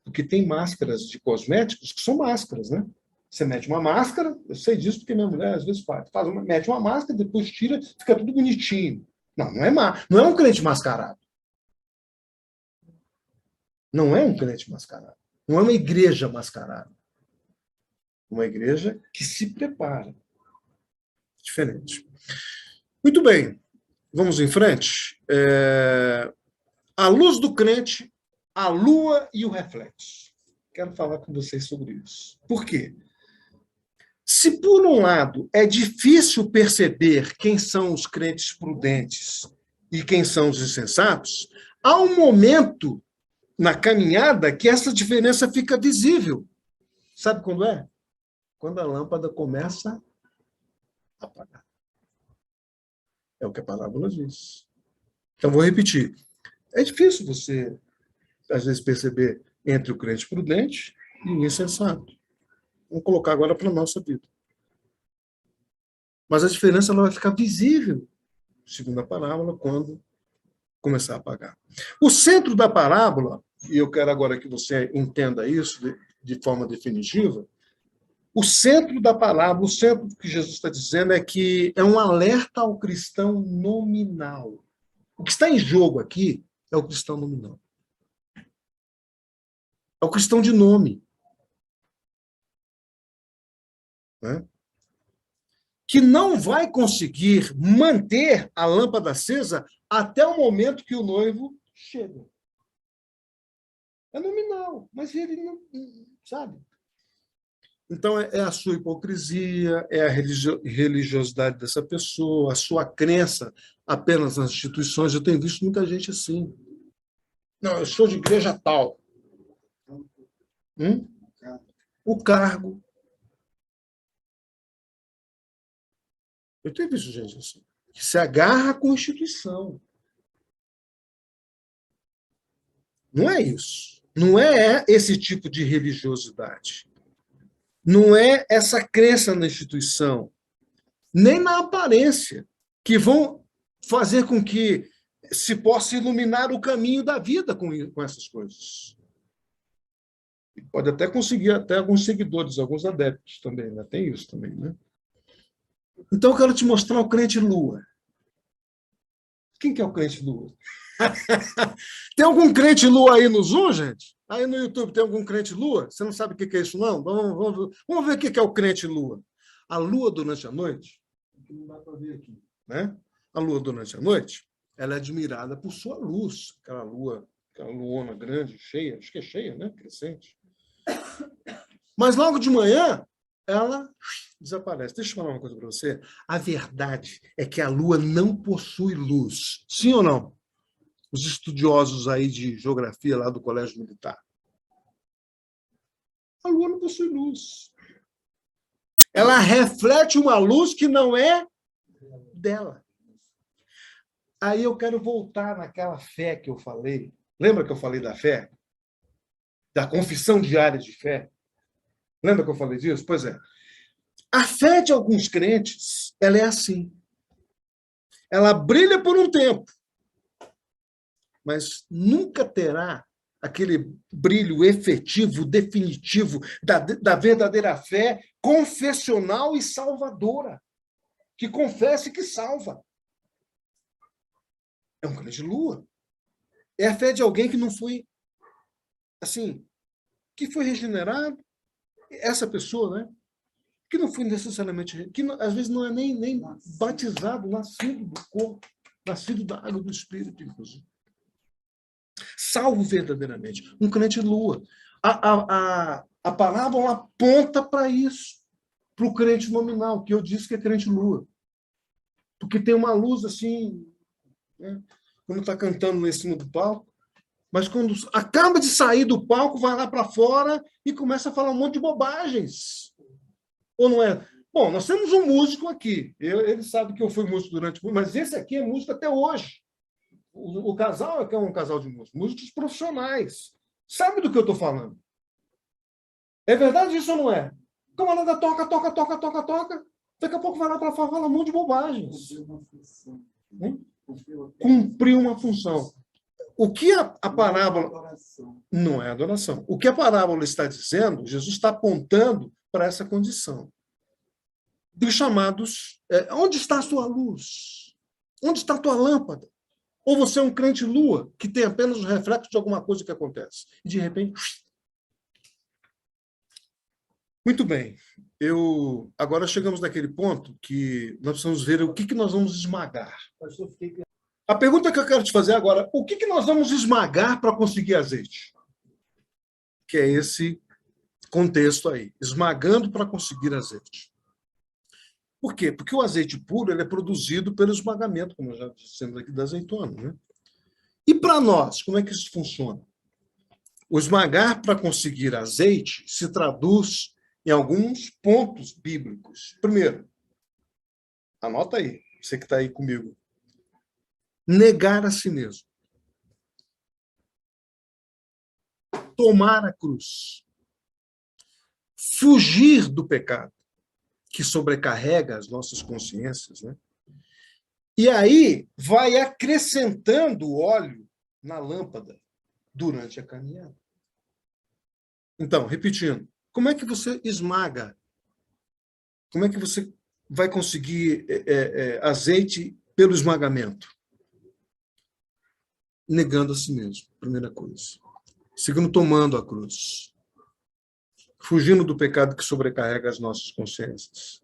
Porque tem máscaras de cosméticos que são máscaras, né? Você mete uma máscara, eu sei disso porque minha mulher às vezes mete uma máscara, depois tira, fica tudo bonitinho. Não é um crente mascarado. Não é um crente mascarado. Não é uma igreja mascarada. Uma igreja que se prepara. Diferente. Muito bem. Vamos em frente. A luz do crente, a lua e o reflexo. Quero falar com vocês sobre isso. Por quê? Se, por um lado, é difícil perceber quem são os crentes prudentes e quem são os insensatos, há um momento na caminhada que essa diferença fica visível. Sabe quando é? Quando a lâmpada começa a apagar. É o que a parábola diz. Então, vou repetir. É difícil você, às vezes, perceber entre o crente prudente e o insensato. Vamos colocar agora para a nossa vida. Mas a diferença ela vai ficar visível, segundo a parábola, quando começar a apagar. O centro da parábola, e eu quero agora que você entenda isso de forma definitiva, o centro da parábola, o centro que Jesus está dizendo é que é um alerta ao cristão nominal. O que está em jogo aqui é o cristão nominal. É o cristão de nome. Né? Que não vai conseguir manter a lâmpada acesa até o momento que o noivo chega. É nominal, mas ele não sabe. Então, é a sua hipocrisia, é a religiosidade dessa pessoa, a sua crença apenas nas instituições. Eu tenho visto muita gente assim. Não, eu sou de igreja tal. O cargo. Eu tenho visto gente assim, que se agarra com a instituição. Não é isso. Não é esse tipo de religiosidade. Não é essa crença na instituição, nem na aparência, que vão fazer com que se possa iluminar o caminho da vida com essas coisas. E pode até conseguir até alguns seguidores, alguns adeptos também, né? Tem isso também, né? Então, eu quero te mostrar o crente lua. Quem que é o crente lua? Tem algum crente lua aí no Zoom, gente? Aí no YouTube tem algum crente lua? Você não sabe o que é isso, não? Vamos ver o que é o crente lua. A lua durante a noite, que não dá para ver aqui, né? A lua durante a noite, ela é admirada por sua luz, aquela luona grande, cheia, acho que é cheia, né? Crescente. Mas logo de manhã, ela desaparece. Deixa eu falar uma coisa para você. A verdade é que a lua não possui luz. Sim ou não? Os estudiosos aí de geografia lá do Colégio Militar. A lua não possui luz. Ela reflete uma luz que não é dela. Aí eu quero voltar naquela fé que eu falei. Lembra que eu falei da fé? Da confissão diária de fé? Lembra que eu falei disso? Pois é. A fé de alguns crentes, ela é assim. Ela brilha por um tempo, mas nunca terá aquele brilho efetivo, definitivo, da verdadeira fé confessional e salvadora, que confessa e que salva. É um crente lua. É a fé de alguém que não foi, assim, que foi regenerado. Essa pessoa, né? Que não foi necessariamente, que às vezes não é nem batizado, nascido do corpo, nascido da água do Espírito, inclusive. Salvo verdadeiramente. Um crente lua. A parábola aponta para isso, para o crente nominal, que eu disse que é crente lua. Porque tem uma luz assim, né? Quando está cantando lá em cima do palco, mas quando acaba de sair do palco, vai lá para fora e começa a falar um monte de bobagens. Ou não é? Bom, nós temos um músico aqui. Ele sabe que eu fui músico durante muito, mas esse aqui é músico até hoje. O casal é que é um casal de músicos profissionais. Sabe do que eu estou falando? É verdade isso ou não é? O camarada toca. Daqui a pouco vai lá para fora e fala um monte de bobagens. Cumpriu uma função. O que a parábola... Não é adoração. O que a parábola está dizendo, Jesus está apontando para essa condição. Dos chamados... onde está a sua luz? Onde está a tua lâmpada? Ou você é um crente lua, que tem apenas o reflexo de alguma coisa que acontece. E, de repente... Muito bem. Agora chegamos naquele ponto que nós precisamos ver o que nós vamos esmagar. A pergunta que eu quero te fazer agora, o que nós vamos esmagar para conseguir azeite? Que é esse contexto aí, esmagando para conseguir azeite. Por quê? Porque o azeite puro ele é produzido pelo esmagamento, como já dissemos aqui, da azeitona. Né? E para nós, como é que isso funciona? O esmagar para conseguir azeite se traduz em alguns pontos bíblicos. Primeiro, anota aí, você que está aí comigo. Negar a si mesmo. Tomar a cruz. Fugir do pecado, que sobrecarrega as nossas consciências. Né? E aí vai acrescentando óleo na lâmpada durante a caminhada. Então, repetindo, como é que você esmaga? Como é que você vai conseguir azeite pelo esmagamento? Negando a si mesmo, primeira coisa. Segundo, tomando a cruz. Fugindo do pecado que sobrecarrega as nossas consciências.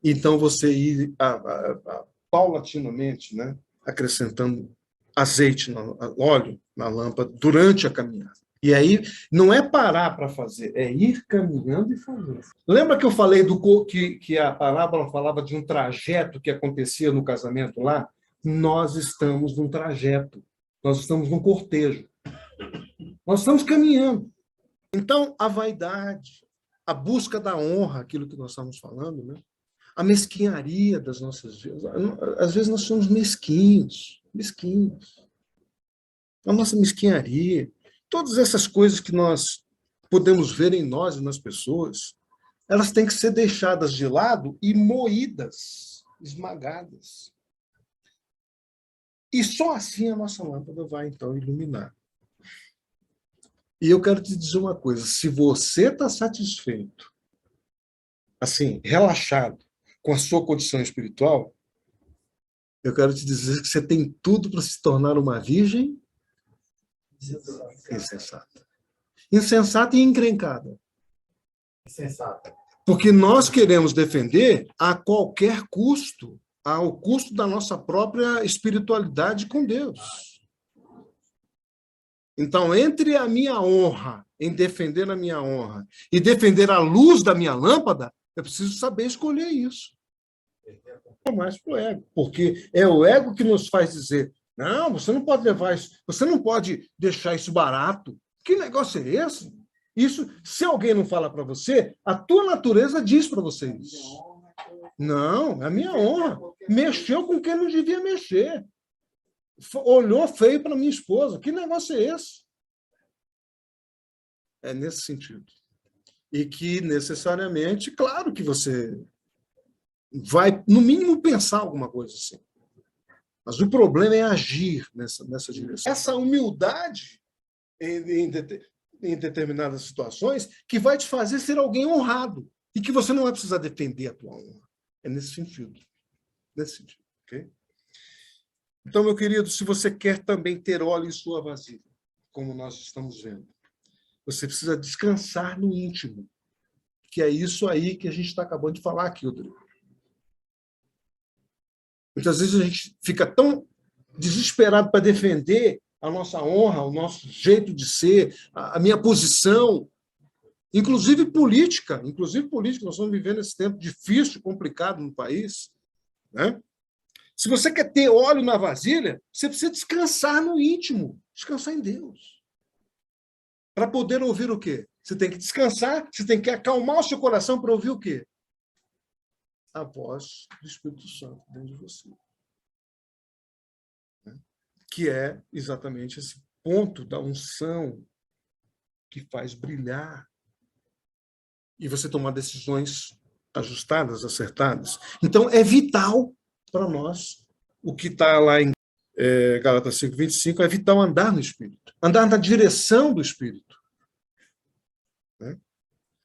Então, você ir paulatinamente, né, acrescentando azeite, óleo na lâmpada durante a caminhada. E aí, não é parar para fazer, é ir caminhando e fazer. Lembra que eu falei que a parábola falava de um trajeto que acontecia no casamento lá? Nós estamos num trajeto. Nós estamos num cortejo. Nós estamos caminhando. Então, a vaidade, a busca da honra, aquilo que nós estamos falando, né? A mesquinharia das nossas vidas. Às vezes nós somos mesquinhos. A nossa mesquinharia, todas essas coisas que nós podemos ver em nós e nas pessoas, elas têm que ser deixadas de lado e moídas, esmagadas. E só assim a nossa lâmpada vai, então, iluminar. E eu quero te dizer uma coisa, se você está satisfeito, assim, relaxado, com a sua condição espiritual, Eu quero te dizer que você tem tudo para se tornar uma virgem insensata. Insensata e encrencada. Insensata. Porque nós queremos defender a qualquer custo, ao custo da nossa própria espiritualidade com Deus. Então, entre a minha honra, em defender a minha honra, e defender a luz da minha lâmpada, eu preciso saber escolher isso. Não mais para o ego, porque é o ego que nos faz dizer: não, você não pode levar isso, você não pode deixar isso barato. Que negócio é esse? Isso, se alguém não fala para você, a tua natureza diz para você isso. Não, é a minha honra. Mexeu com quem não devia mexer. Olhou feio para minha esposa. Que negócio é esse? É nesse sentido. E que, necessariamente, claro que você vai, no mínimo, pensar alguma coisa assim. Mas o problema é agir nessa direção. Essa humildade em determinadas situações que vai te fazer ser alguém honrado e que você não vai precisar defender a tua honra. É nesse sentido. Nesse sentido, ok? Então, meu querido, se você quer também ter óleo em sua vasilha, como nós estamos vendo, você precisa descansar no íntimo, que é isso aí que a gente está acabando de falar aqui, Rodrigo. Muitas vezes a gente fica tão desesperado para defender a nossa honra, o nosso jeito de ser, a minha posição, inclusive política. Nós estamos vivendo esse tempo difícil, complicado no país, né? Se você quer ter óleo na vasilha, você precisa descansar no íntimo, descansar em Deus. Para poder ouvir o quê? Você tem que descansar, você tem que acalmar o seu coração para ouvir o quê? A voz do Espírito Santo dentro de você. Que é exatamente esse ponto da unção que faz brilhar e você tomar decisões ajustadas, acertadas. Então, é vital para nós o que está lá em Gálatas 5:25, é vital andar no Espírito, andar na direção do Espírito. Né?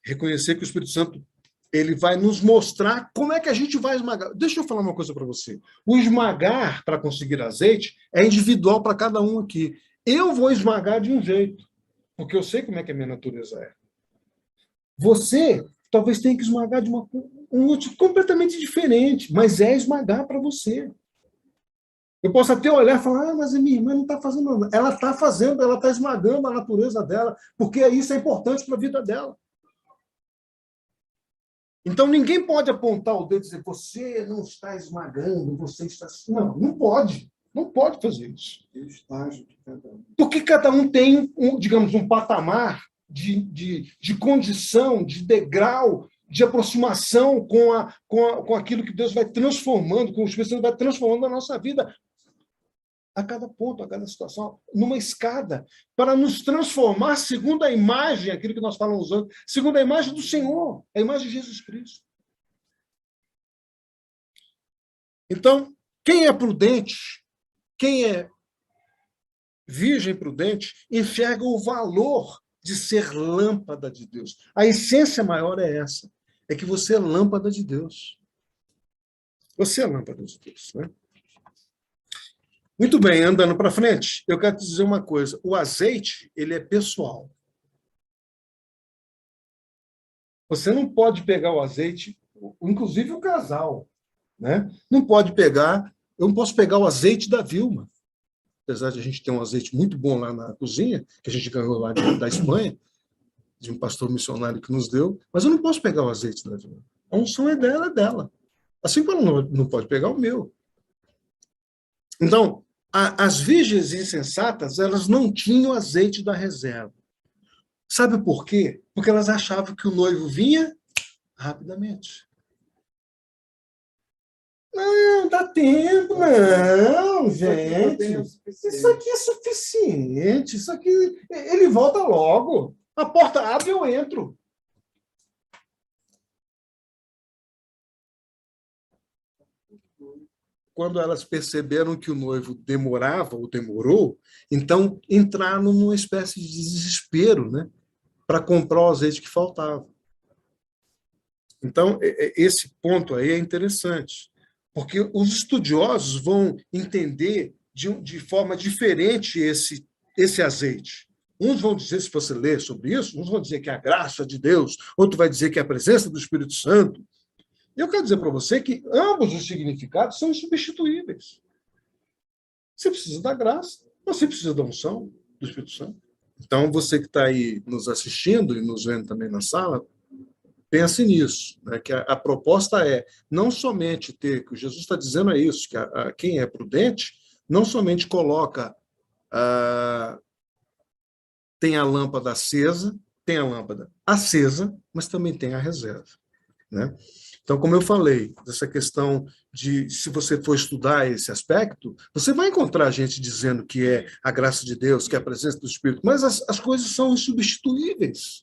Reconhecer que o Espírito Santo ele vai nos mostrar como é que a gente vai esmagar. Deixa eu falar uma coisa para você. O esmagar para conseguir azeite é individual para cada um aqui. Eu vou esmagar de um jeito, porque eu sei como é que a minha natureza é. Você talvez tenha que esmagar de um outro completamente diferente, mas é esmagar para você. Eu posso até olhar e falar, mas a minha irmã não está fazendo nada. Ela está fazendo, ela está esmagando a natureza dela, porque isso é importante para a vida dela. Então, ninguém pode apontar o dedo e dizer, você não está esmagando, você está... Não, não pode. Não pode fazer isso. E o estágio de cada um. Porque cada um tem, digamos, um patamar de condição, de degrau, de aproximação com aquilo que Deus vai transformando, com o Espírito Santo vai transformando a nossa vida a cada ponto, a cada situação, numa escada, para nos transformar segundo a imagem, aquilo que nós falamos antes, segundo a imagem do Senhor, a imagem de Jesus Cristo. Então, quem é prudente, quem é virgem prudente, enxerga o valor de ser lâmpada de Deus. A essência maior é essa, é que você é lâmpada de Deus. Você é lâmpada de Deus, né? Muito bem, andando para frente, eu quero te dizer uma coisa. O azeite, ele é pessoal. Você não pode pegar o azeite, inclusive o casal, né? Não pode pegar, eu não posso pegar o azeite da Vilma. Apesar de a gente ter um azeite muito bom lá na cozinha, que a gente ganhou lá da Espanha, de um pastor missionário que nos deu, mas eu não posso pegar o azeite da Vilma. A unção é dela, é dela. Assim como ela não pode pegar o meu. Então, as virgens insensatas, elas não tinham azeite da reserva. Sabe por quê? Porque elas achavam que o noivo vinha rapidamente. Não, dá tempo, não, gente. Isso aqui é suficiente. Isso aqui, ele volta logo. A porta abre e eu entro. Quando elas perceberam que o noivo demorava ou demorou, então entraram numa espécie de desespero, né, para comprar o azeite que faltava. Então, esse ponto aí é interessante, porque os estudiosos vão entender de forma diferente esse azeite. Uns vão dizer, se você ler sobre isso, uns vão dizer que é a graça de Deus, outro vai dizer que é a presença do Espírito Santo. E eu quero dizer para você que ambos os significados são insubstituíveis. Você precisa da graça, mas você precisa da unção do Espírito Santo. Então, você que está aí nos assistindo e nos vendo também na sala, pense nisso, né? Que a proposta é não somente ter, que o Jesus está dizendo é isso, que quem é prudente não somente coloca, tem a lâmpada acesa, mas também tem a reserva, né? Então, como eu falei, dessa questão de, se você for estudar esse aspecto, você vai encontrar gente dizendo que é a graça de Deus, que é a presença do Espírito, mas as coisas são insubstituíveis.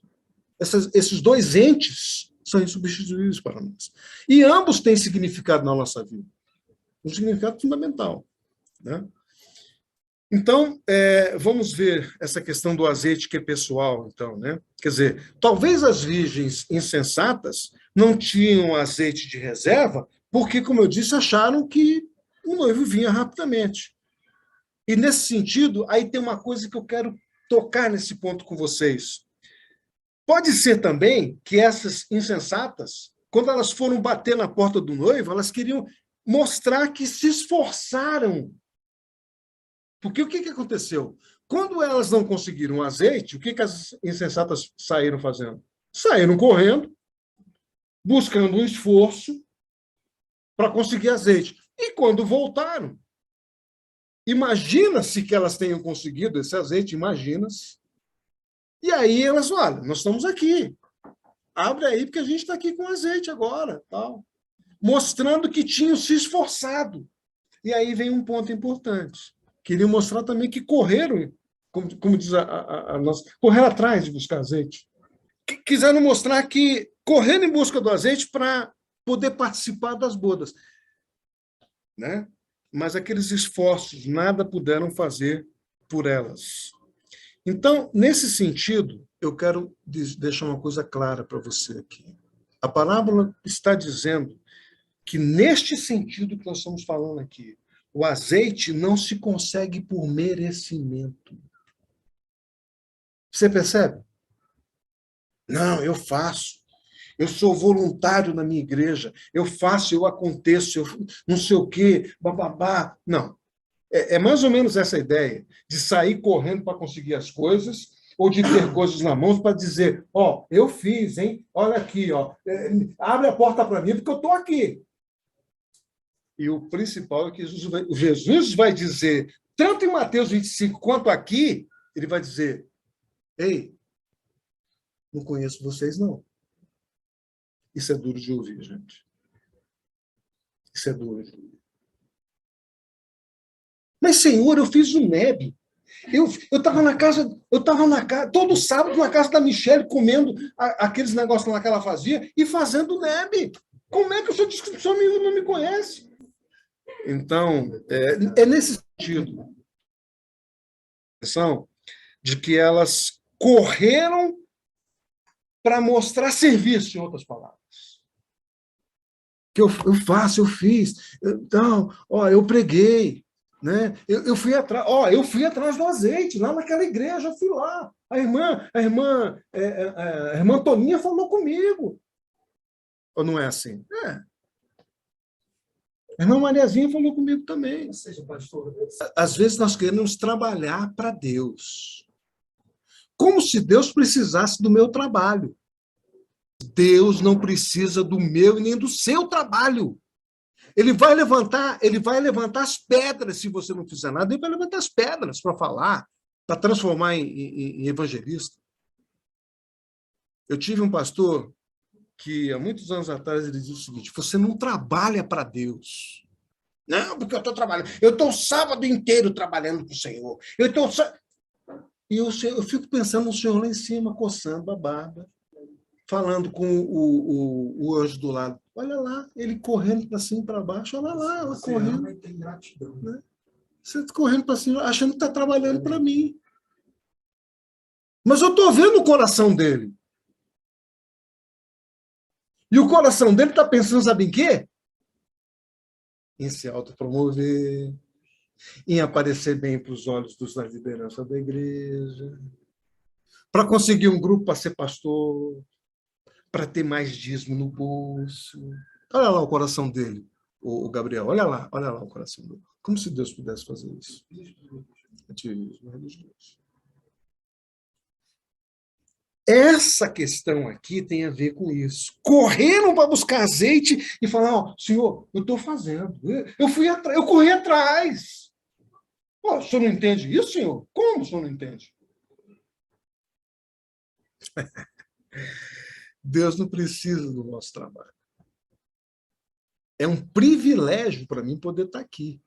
Esses dois entes são insubstituíveis para nós. E ambos têm significado na nossa vida. Um significado fundamental, né? Então, vamos ver essa questão do azeite que é pessoal, então, né? Quer dizer, talvez as virgens insensatas não tinham azeite de reserva, porque, como eu disse, acharam que o noivo vinha rapidamente. E, nesse sentido, aí tem uma coisa que eu quero tocar nesse ponto com vocês. Pode ser também que essas insensatas, quando elas foram bater na porta do noivo, elas queriam mostrar que se esforçaram. Porque o que aconteceu? Quando elas não conseguiram azeite, o que as insensatas saíram fazendo? Saíram correndo, buscando um esforço para conseguir azeite. E quando voltaram, imagina-se que elas tenham conseguido esse azeite, imagina-se. E aí elas, olha, nós estamos aqui. Abre aí, porque a gente está aqui com azeite agora. Tal. Mostrando que tinham se esforçado. E aí vem um ponto importante. Queria mostrar também que correram, como diz a nossa, correram atrás de buscar azeite. Quiseram mostrar que correram em busca do azeite para poder participar das bodas, né? Mas aqueles esforços nada puderam fazer por elas. Então, nesse sentido, eu quero deixar uma coisa clara para você aqui. A parábola está dizendo que, neste sentido que nós estamos falando aqui, o azeite não se consegue por merecimento. Você percebe? Não, eu faço. Eu sou voluntário na minha igreja. Eu faço, eu aconteço, eu não sei o quê, bababá. Não. É mais ou menos essa ideia de sair correndo para conseguir as coisas ou de ter coisas na mão para dizer, ó, eu fiz, hein? Olha aqui, ó. Abre a porta para mim porque eu estou aqui. E o principal é que Jesus vai dizer, tanto em Mateus 25 quanto aqui, ele vai dizer, ei, não conheço vocês, não. Isso é duro de ouvir, gente. Isso é duro de ouvir. Mas, Senhor, eu fiz o NEB. Eu estava na casa, todo sábado na casa da Michele, comendo aqueles negócios lá que ela fazia e fazendo o NEB. Como é que o senhor diz que o senhor não me conhece? Então, é nesse sentido de que elas correram para mostrar serviço, em outras palavras. Que eu faço, eu fiz. Então, ó, eu preguei, né? Eu fui atrás do azeite, lá naquela igreja, eu fui lá. A irmã Toninha falou comigo. Ou não é assim? A irmã Mariazinha falou comigo também. Ou seja, pastor, às vezes nós queremos trabalhar para Deus. Como se Deus precisasse do meu trabalho. Deus não precisa do meu e nem do seu trabalho. Ele vai levantar as pedras se você não fizer nada. Ele vai levantar as pedras para falar, para transformar em evangelista. Eu tive um pastor que, há muitos anos atrás, ele dizia o seguinte, você não trabalha para Deus. Não, porque eu estou trabalhando. Eu estou o sábado inteiro trabalhando para o Senhor. E eu fico pensando no Senhor lá em cima, coçando a barba, falando com o anjo do lado. Olha lá, ele correndo para cima e para baixo. Olha lá, ela correndo. e tem gratidão. Né? Você correndo para cima, achando que está trabalhando para mim. Mas eu estou vendo o coração dele. E o coração dele está pensando, sabe em quê? em se autopromover, em aparecer bem para os olhos dos da liderança da igreja, para conseguir um grupo para ser pastor, para ter mais dízimo no bolso. Olha lá o coração dele, o Gabriel, olha lá o coração dele. Como se Deus pudesse fazer isso. Ativismo religioso. Essa questão aqui tem a ver com isso. Correram para buscar azeite e falar, ó, senhor, eu estou fazendo. Eu corri atrás. Pô, o senhor não entende isso, senhor? Como o senhor não entende? Deus não precisa do nosso trabalho. É um privilégio para mim poder estar aqui.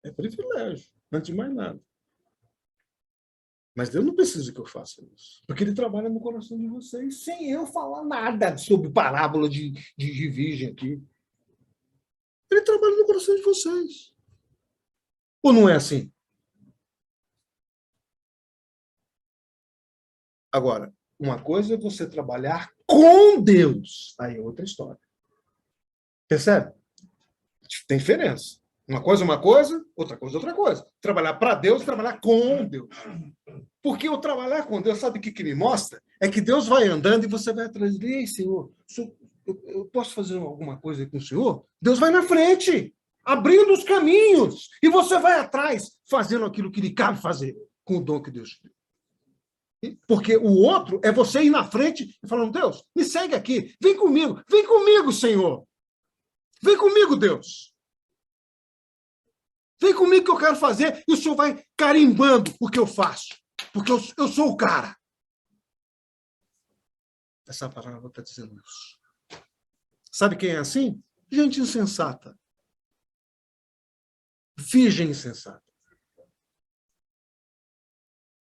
É privilégio, antes de mais nada. Mas Deus não precisa que eu faça isso. Porque Ele trabalha no coração de vocês, sem eu falar nada sobre parábola de virgem aqui. Ele trabalha no coração de vocês. Ou não é assim? Agora, uma coisa é você trabalhar com Deus. Aí é outra história. Percebe? Tem diferença. Uma coisa é uma coisa, outra coisa é outra coisa. Trabalhar para Deus, trabalhar com Deus. Porque o trabalhar com Deus, sabe o que me mostra? É que Deus vai andando e você vai atrás dele. Ei, Senhor, eu posso fazer alguma coisa com o Senhor? Deus vai na frente, abrindo os caminhos. E você vai atrás, fazendo aquilo que lhe cabe fazer, com o dom que Deus te deu. Porque o outro é você ir na frente e falando, Deus, me segue aqui, vem comigo, Senhor. Vem comigo, Deus. Vem comigo que eu quero fazer, e o senhor vai carimbando o que eu faço, porque eu sou o cara. Essa palavra está dizendo isso. Sabe quem é assim? Gente insensata. Virgem insensata.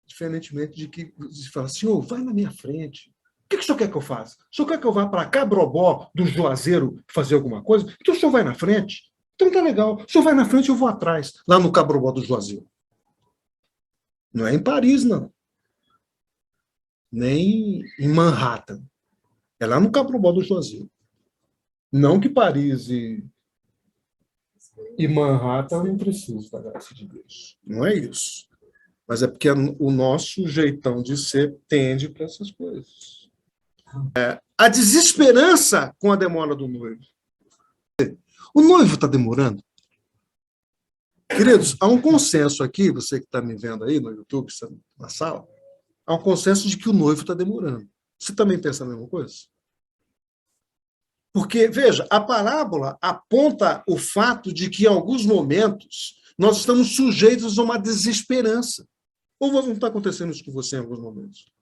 Diferentemente de que você fala, senhor, vai na minha frente. O que o senhor quer que eu faça? O senhor quer que eu vá para Cabrobó do Juazeiro fazer alguma coisa? Então o senhor vai na frente? Então tá legal. O senhor vai na frente, eu vou atrás, lá no Cabrobó do Juazeiro. Não é em Paris, não. Nem em Manhattan. É lá no Cabrobó do Juazeiro. Não que Paris e Manhattan não precisam da graça de Deus. Não é isso. Mas é porque o nosso jeitão de ser tende para essas coisas. A desesperança com a demora do noivo. O noivo está demorando? Queridos, há um consenso aqui, você que está me vendo aí no YouTube, na sala, há um consenso de que o noivo está demorando. Você também pensa a mesma coisa? Porque, veja, a parábola aponta o fato de que, em alguns momentos, nós estamos sujeitos a uma desesperança. Ou não está acontecendo isso com você em alguns momentos?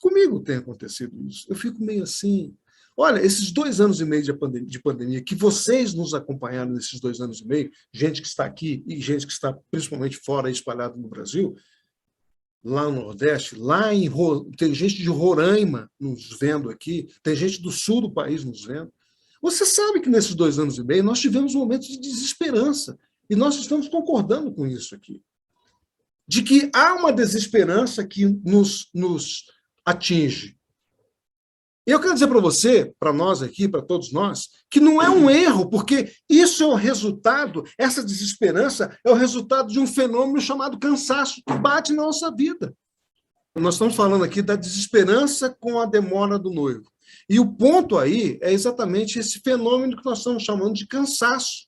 Comigo tem acontecido isso. Eu fico meio assim... Olha, esses 2 anos e meio de pandemia, que vocês nos acompanharam nesses 2 anos e meio, gente que está aqui e gente que está principalmente fora, espalhado no Brasil, lá no Nordeste, tem gente de Roraima nos vendo aqui, tem gente do sul do país nos vendo. Você sabe que nesses 2 anos e meio nós tivemos momentos de desesperança, e nós estamos concordando com isso aqui. De que há uma desesperança que nos atinge. Eu quero dizer para você, para nós aqui, para todos nós, que não é um erro, porque isso é o resultado, essa desesperança é o resultado de um fenômeno chamado cansaço, que bate na nossa vida. Nós estamos falando aqui da desesperança com a demora do noivo. E o ponto aí é exatamente esse fenômeno que nós estamos chamando de cansaço.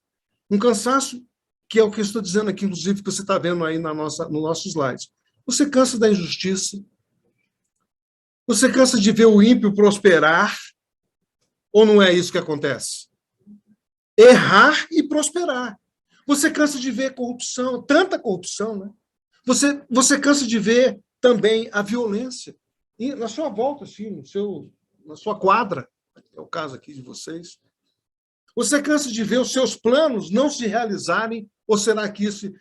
Um cansaço que é o que eu estou dizendo aqui, inclusive, que você está vendo aí no nosso slide. Você cansa da injustiça, você cansa de ver o ímpio prosperar, ou não é isso que acontece? Errar e prosperar. Você cansa de ver corrupção, tanta corrupção, né? Você cansa de ver também a violência. E na sua volta, assim, na sua quadra, é o caso aqui de vocês. Você cansa de ver os seus planos não se realizarem, ou será que isso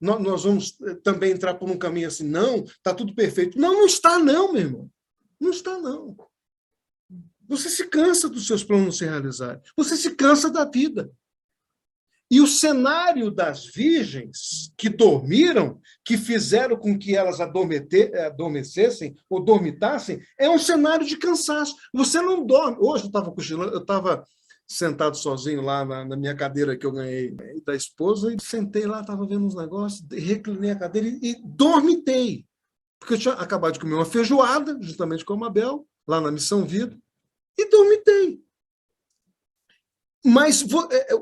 nós vamos também entrar por um caminho assim, não, está tudo perfeito. Não, não está não, meu irmão. Não está, não. Você se cansa dos seus planos se realizarem. Você se cansa da vida. E o cenário das virgens que dormiram, que fizeram com que elas adormecessem ou dormitassem, é um cenário de cansaço. Você não dorme. Hoje eu estava cochilando, eu estava sentado sozinho lá na minha cadeira que eu ganhei da esposa, e sentei lá, estava vendo uns negócios, reclinei a cadeira e dormitei. Porque eu tinha acabado de comer uma feijoada, juntamente com a Mabel, lá na Missão Vida, e dormitei. Mas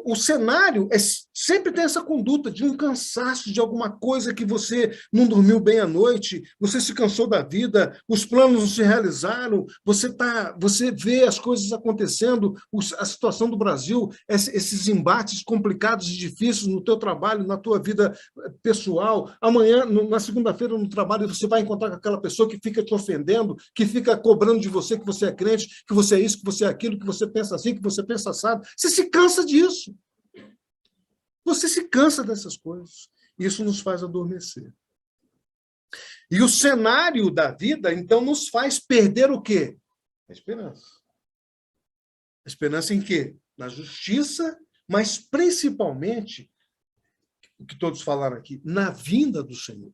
o cenário sempre tem essa conduta de um cansaço de alguma coisa que você não dormiu bem à noite, você se cansou da vida, os planos não se realizaram, você vê as coisas acontecendo, a situação do Brasil, esses embates complicados e difíceis no teu trabalho, na tua vida pessoal. Amanhã, na segunda-feira, no trabalho, você vai encontrar com aquela pessoa que fica te ofendendo, que fica cobrando de você que você é crente, que você é isso, que você é aquilo, que você pensa assim, que você pensa assado. Você se cansa disso. Você se cansa dessas coisas. Isso nos faz adormecer. E o cenário da vida, então, nos faz perder o quê? A esperança. A esperança em quê? Na justiça, mas principalmente, o que todos falaram aqui, na vinda do Senhor.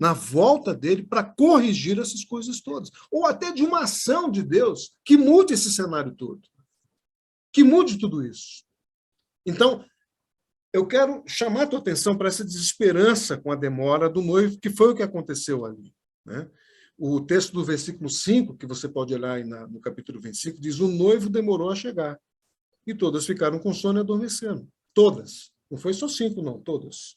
Na volta dele para corrigir essas coisas todas. Ou até de uma ação de Deus que mude esse cenário todo. Que mude tudo isso. Então, eu quero chamar a tua atenção para essa desesperança com a demora do noivo, que foi o que aconteceu ali. Né? O texto do versículo 5, que você pode olhar aí no capítulo 25, diz: o noivo demorou a chegar. E todas ficaram com sono e adormeceram. Todas. Não foi só 5, não, todas.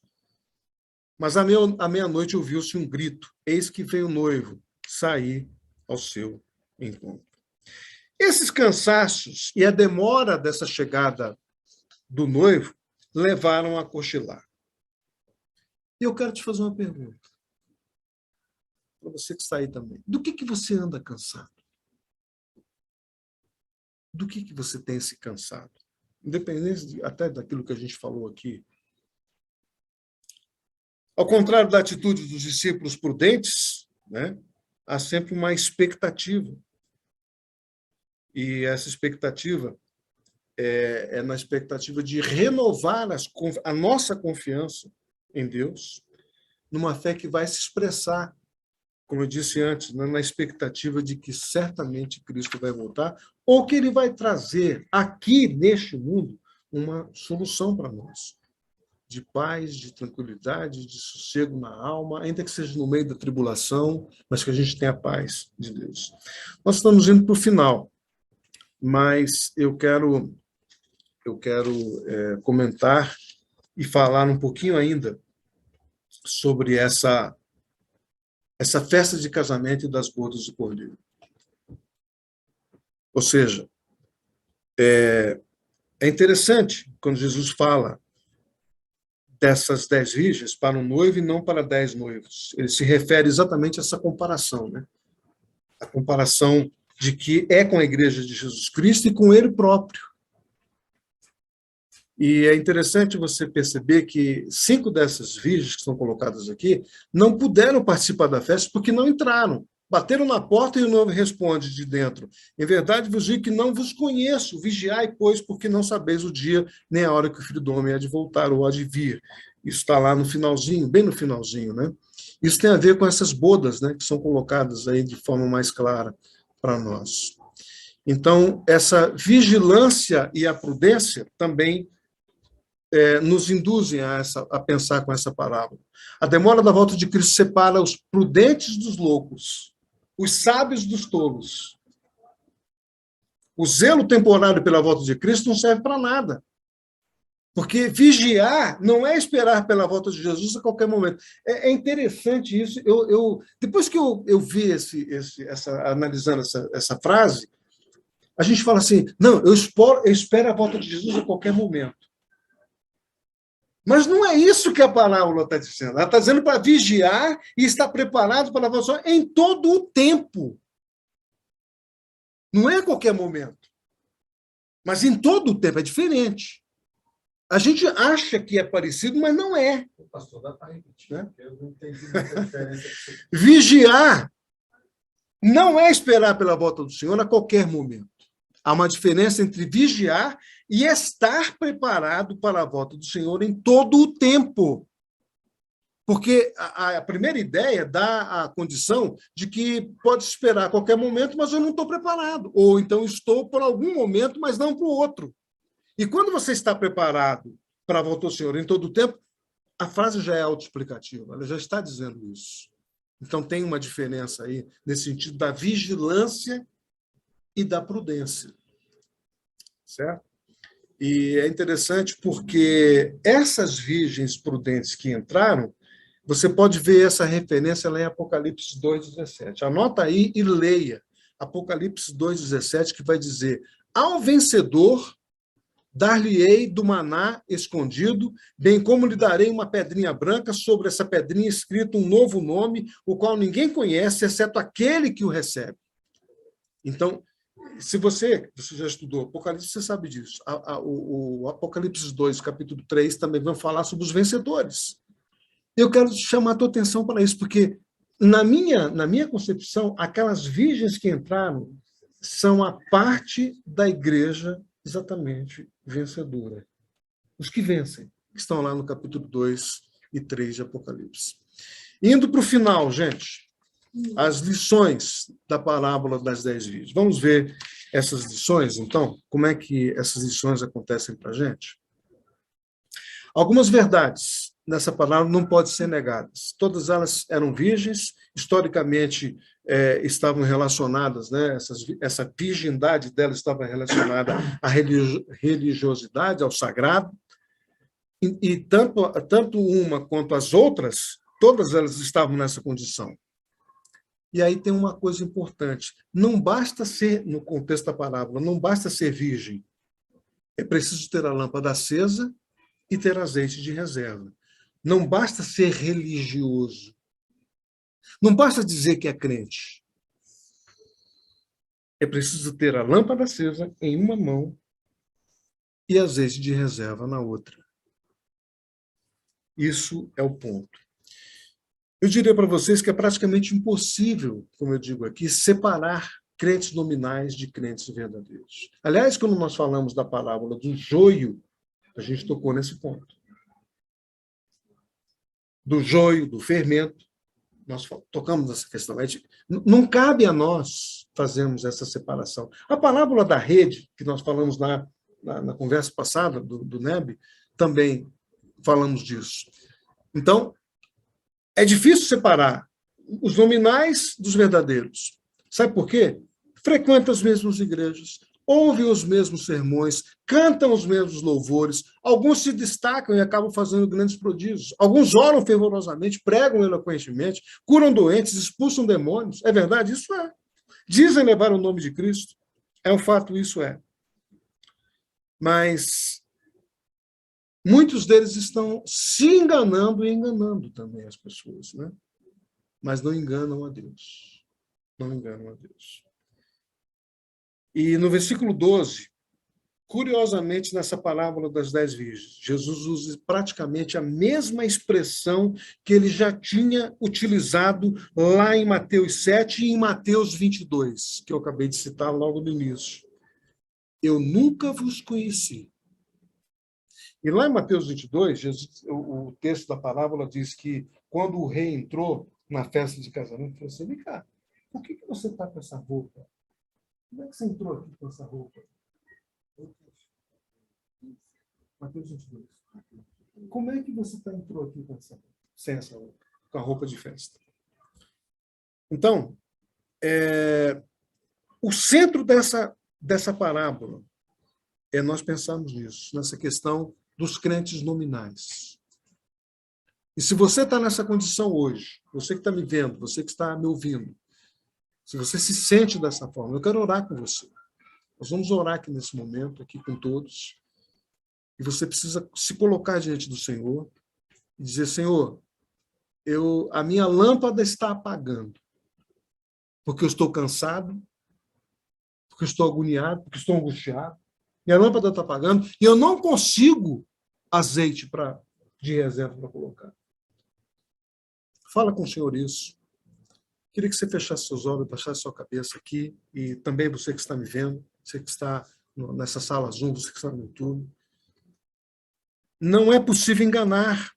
Mas à meia-noite ouviu-se um grito: eis que veio o noivo sair ao seu encontro. Esses cansaços e a demora dessa chegada do noivo levaram a cochilar. E eu quero te fazer uma pergunta, para você que está aí também. Do que você anda cansado? Do que você tem se cansado? Independente até daquilo que a gente falou aqui. Ao contrário da atitude dos discípulos prudentes, né, há sempre uma expectativa. E essa expectativa é na expectativa de renovar a nossa confiança em Deus, numa fé que vai se expressar, como eu disse antes, na expectativa de que certamente Cristo vai voltar, ou que ele vai trazer aqui, neste mundo, uma solução para nós, de paz, de tranquilidade, de sossego na alma, ainda que seja no meio da tribulação, mas que a gente tenha a paz de Deus. Nós estamos indo para o final, mas eu quero comentar e falar um pouquinho ainda sobre essa festa de casamento e das bodas do Cordeiro. Ou seja, é interessante quando Jesus fala dessas 10 virgens para um noivo e não para 10 noivos. Ele se refere exatamente a essa comparação, né? A comparação de que é com a igreja de Jesus Cristo e com ele próprio. E é interessante você perceber que 5 dessas virgens que são colocadas aqui não puderam participar da festa porque não entraram. Bateram na porta e o noivo responde de dentro: em verdade vos digo que não vos conheço, vigiai, pois, porque não sabeis o dia nem a hora que o Filho do Homem há de voltar ou há de vir. Isso está lá no finalzinho, bem no finalzinho, né? Isso tem a ver com essas bodas, né, que são colocadas aí de forma mais clara para nós. Então, essa vigilância e a prudência também nos induzem a pensar com essa parábola. A demora da volta de Cristo separa os prudentes dos loucos, os sábios dos tolos. O zelo temporário pela volta de Cristo não serve para nada. Porque vigiar não é esperar pela volta de Jesus a qualquer momento. É interessante isso. Depois que eu vi analisando essa frase, a gente fala assim: não, eu espero a volta de Jesus a qualquer momento. Mas não é isso que a parábola está dizendo. Ela está dizendo para vigiar e estar preparado para a volta em todo o tempo. Não é a qualquer momento. Mas em todo o tempo é diferente. A gente acha que é parecido, mas não é. O pastor dá para repetir, né? Eu não entendi muita diferença. Vigiar não é esperar pela volta do Senhor a qualquer momento. Há uma diferença entre vigiar e estar preparado para a volta do Senhor em todo o tempo. Porque a primeira ideia dá a condição de que pode esperar a qualquer momento, mas eu não estou preparado. Ou então estou por algum momento, mas não para o outro. E quando você está preparado para a volta ao Senhor em todo o tempo, a frase já é autoexplicativa, ela já está dizendo isso. Então tem uma diferença aí nesse sentido da vigilância e da prudência. Certo? E é interessante porque essas virgens prudentes que entraram, você pode ver essa referência lá em Apocalipse 2,17. Anota aí e leia Apocalipse 2,17, que vai dizer: ao vencedor dar-lhe-ei do maná escondido, bem como lhe darei uma pedrinha branca, sobre essa pedrinha escrito um novo nome, o qual ninguém conhece, exceto aquele que o recebe. Então, se você já estudou Apocalipse, você sabe disso. O Apocalipse 2, capítulo 3, também vai falar sobre os vencedores. Eu quero chamar a tua atenção para isso, porque, na minha concepção, aquelas virgens que entraram são a parte da igreja exatamente vencedora. Os que vencem, que estão lá no capítulo 2 e 3 de Apocalipse. Indo para o final, gente, as lições da parábola das 10 virgens. Vamos ver essas lições, então? Como é que essas lições acontecem para a gente? Algumas verdades nessa parábola não podem ser negadas. Todas elas eram virgens, historicamente estavam relacionadas, né? Essa virgindade delas estava relacionada à religiosidade, ao sagrado, e tanto uma quanto as outras, todas elas estavam nessa condição. E aí tem uma coisa importante: não basta ser, no contexto da parábola, não basta ser virgem, é preciso ter a lâmpada acesa e ter azeite de reserva. Não basta ser religioso. Não basta dizer que é crente. É preciso ter a lâmpada acesa em uma mão e azeite de reserva na outra. Isso é o ponto. Eu diria para vocês que é praticamente impossível, como eu digo aqui, separar crentes nominais de crentes verdadeiros. Aliás, quando nós falamos da parábola do joio, a gente tocou nesse ponto. Do joio, do fermento, nós tocamos nessa questão. Não cabe a nós fazermos essa separação. A parábola da rede, que nós falamos na conversa passada, do Neb, também falamos disso. Então, é difícil separar os nominais dos verdadeiros. Sabe por quê? Frequentam as mesmas igrejas, ouvem os mesmos sermões, cantam os mesmos louvores, alguns se destacam e acabam fazendo grandes prodígios, alguns oram fervorosamente, pregam eloquentemente, curam doentes, expulsam demônios. É verdade? Isso é. Dizem levar o nome de Cristo. É um fato, isso é. Mas muitos deles estão se enganando e enganando também as pessoas, né? Mas não enganam a Deus. Não enganam a Deus. E no versículo 12, curiosamente, nessa parábola das 10 virgens, Jesus usa praticamente a mesma expressão que ele já tinha utilizado lá em Mateus 7 e em Mateus 22, que eu acabei de citar logo no início. Eu nunca vos conheci. E lá em Mateus 22, Jesus, o texto da parábola diz que quando o rei entrou na festa de casamento, ele falou assim: vem cá, por que você está com essa roupa? Como é que você entrou aqui com essa roupa? Mateus 22. Como é que você entrou aqui sem essa roupa, com a roupa de festa? Então, o centro dessa parábola é nós pensarmos nisso, nessa questão dos crentes nominais. E se você está nessa condição hoje, você que está me vendo, você que está me ouvindo, se você se sente dessa forma, eu quero orar com você. Nós vamos orar aqui nesse momento, aqui com todos. E você precisa se colocar diante do Senhor e dizer: Senhor, a minha lâmpada está apagando, porque eu estou cansado, porque eu estou agoniado, porque eu estou angustiado. Minha lâmpada está apagando e eu não consigo azeite de reserva para colocar. Fala com o Senhor isso. Queria que você fechasse seus olhos, baixasse sua cabeça aqui, e também você que está me vendo, você que está nessa sala Zoom, você que está no YouTube. Não é possível enganar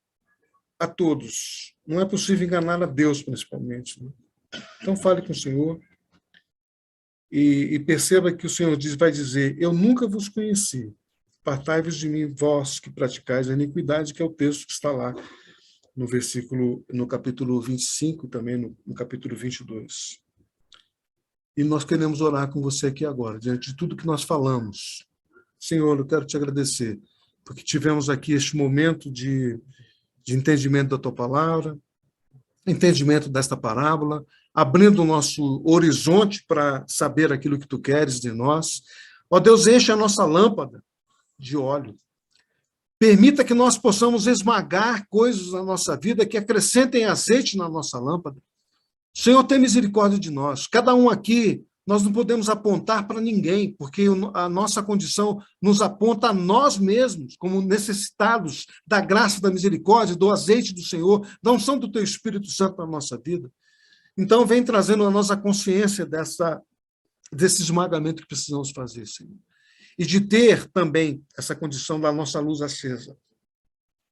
a todos. Não é possível enganar a Deus, principalmente, né? Então, fale com o Senhor e perceba que o Senhor vai dizer: eu nunca vos conheci. Apartai-vos de mim, vós que praticais a iniquidade, que é o texto que está lá no capítulo 25 e também no capítulo 22. E nós queremos orar com você aqui agora, diante de tudo que nós falamos. Senhor, eu quero te agradecer, porque tivemos aqui este momento de entendimento da tua palavra, entendimento desta parábola, abrindo o nosso horizonte para saber aquilo que tu queres de nós. Ó Deus, enche a nossa lâmpada de óleo. Permita que nós possamos esmagar coisas na nossa vida que acrescentem azeite na nossa lâmpada. Senhor, tem misericórdia de nós. Cada um aqui, nós não podemos apontar para ninguém, porque a nossa condição nos aponta a nós mesmos, como necessitados da graça, da misericórdia, do azeite do Senhor, da unção do teu Espírito Santo na nossa vida. Então, vem trazendo a nossa consciência desse esmagamento que precisamos fazer, Senhor. E de ter também essa condição da nossa luz acesa,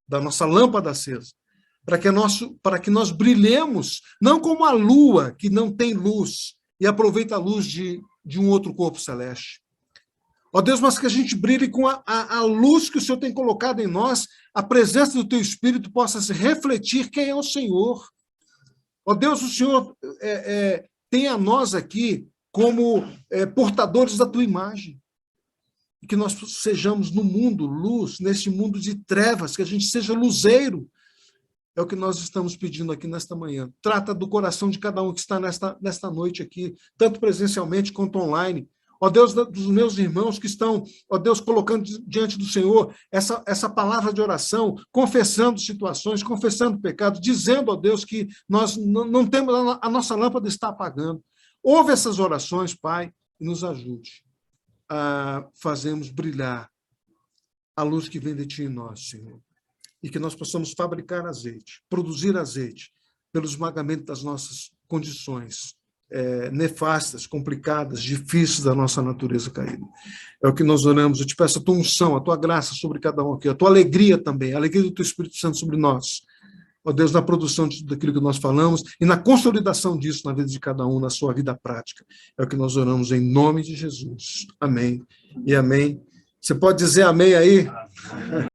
da nossa lâmpada acesa, para que nós brilhemos, não como a lua, que não tem luz, e aproveita a luz de um outro corpo celeste. Ó Deus, mas que a gente brilhe com a luz que o Senhor tem colocado em nós, a presença do teu Espírito possa se refletir quem é o Senhor. Ó Deus, o Senhor tem a nós aqui como portadores da tua imagem. E que nós sejamos no mundo luz, nesse mundo de trevas, que a gente seja luzeiro. É o que nós estamos pedindo aqui nesta manhã. Trata do coração de cada um que está nesta noite aqui, tanto presencialmente quanto online. Ó Deus, dos meus irmãos que estão, ó Deus, colocando diante do Senhor essa palavra de oração, confessando situações, confessando pecados, dizendo, ó Deus, que nós não temos, a nossa lâmpada está apagando. Ouve essas orações, Pai, e nos ajude a fazermos brilhar a luz que vem de Ti em nós, Senhor. E que nós possamos fabricar azeite, produzir azeite, pelo esmagamento das nossas condições nefastas, complicadas, difíceis da nossa natureza caída. É o que nós oramos. Eu te peço a tua unção, a tua graça sobre cada um aqui, a tua alegria também, a alegria do teu Espírito Santo sobre nós. Ó Deus, na produção daquilo que nós falamos e na consolidação disso na vida de cada um, na sua vida prática. É o que nós oramos em nome de Jesus. Amém e amém. Você pode dizer amém aí?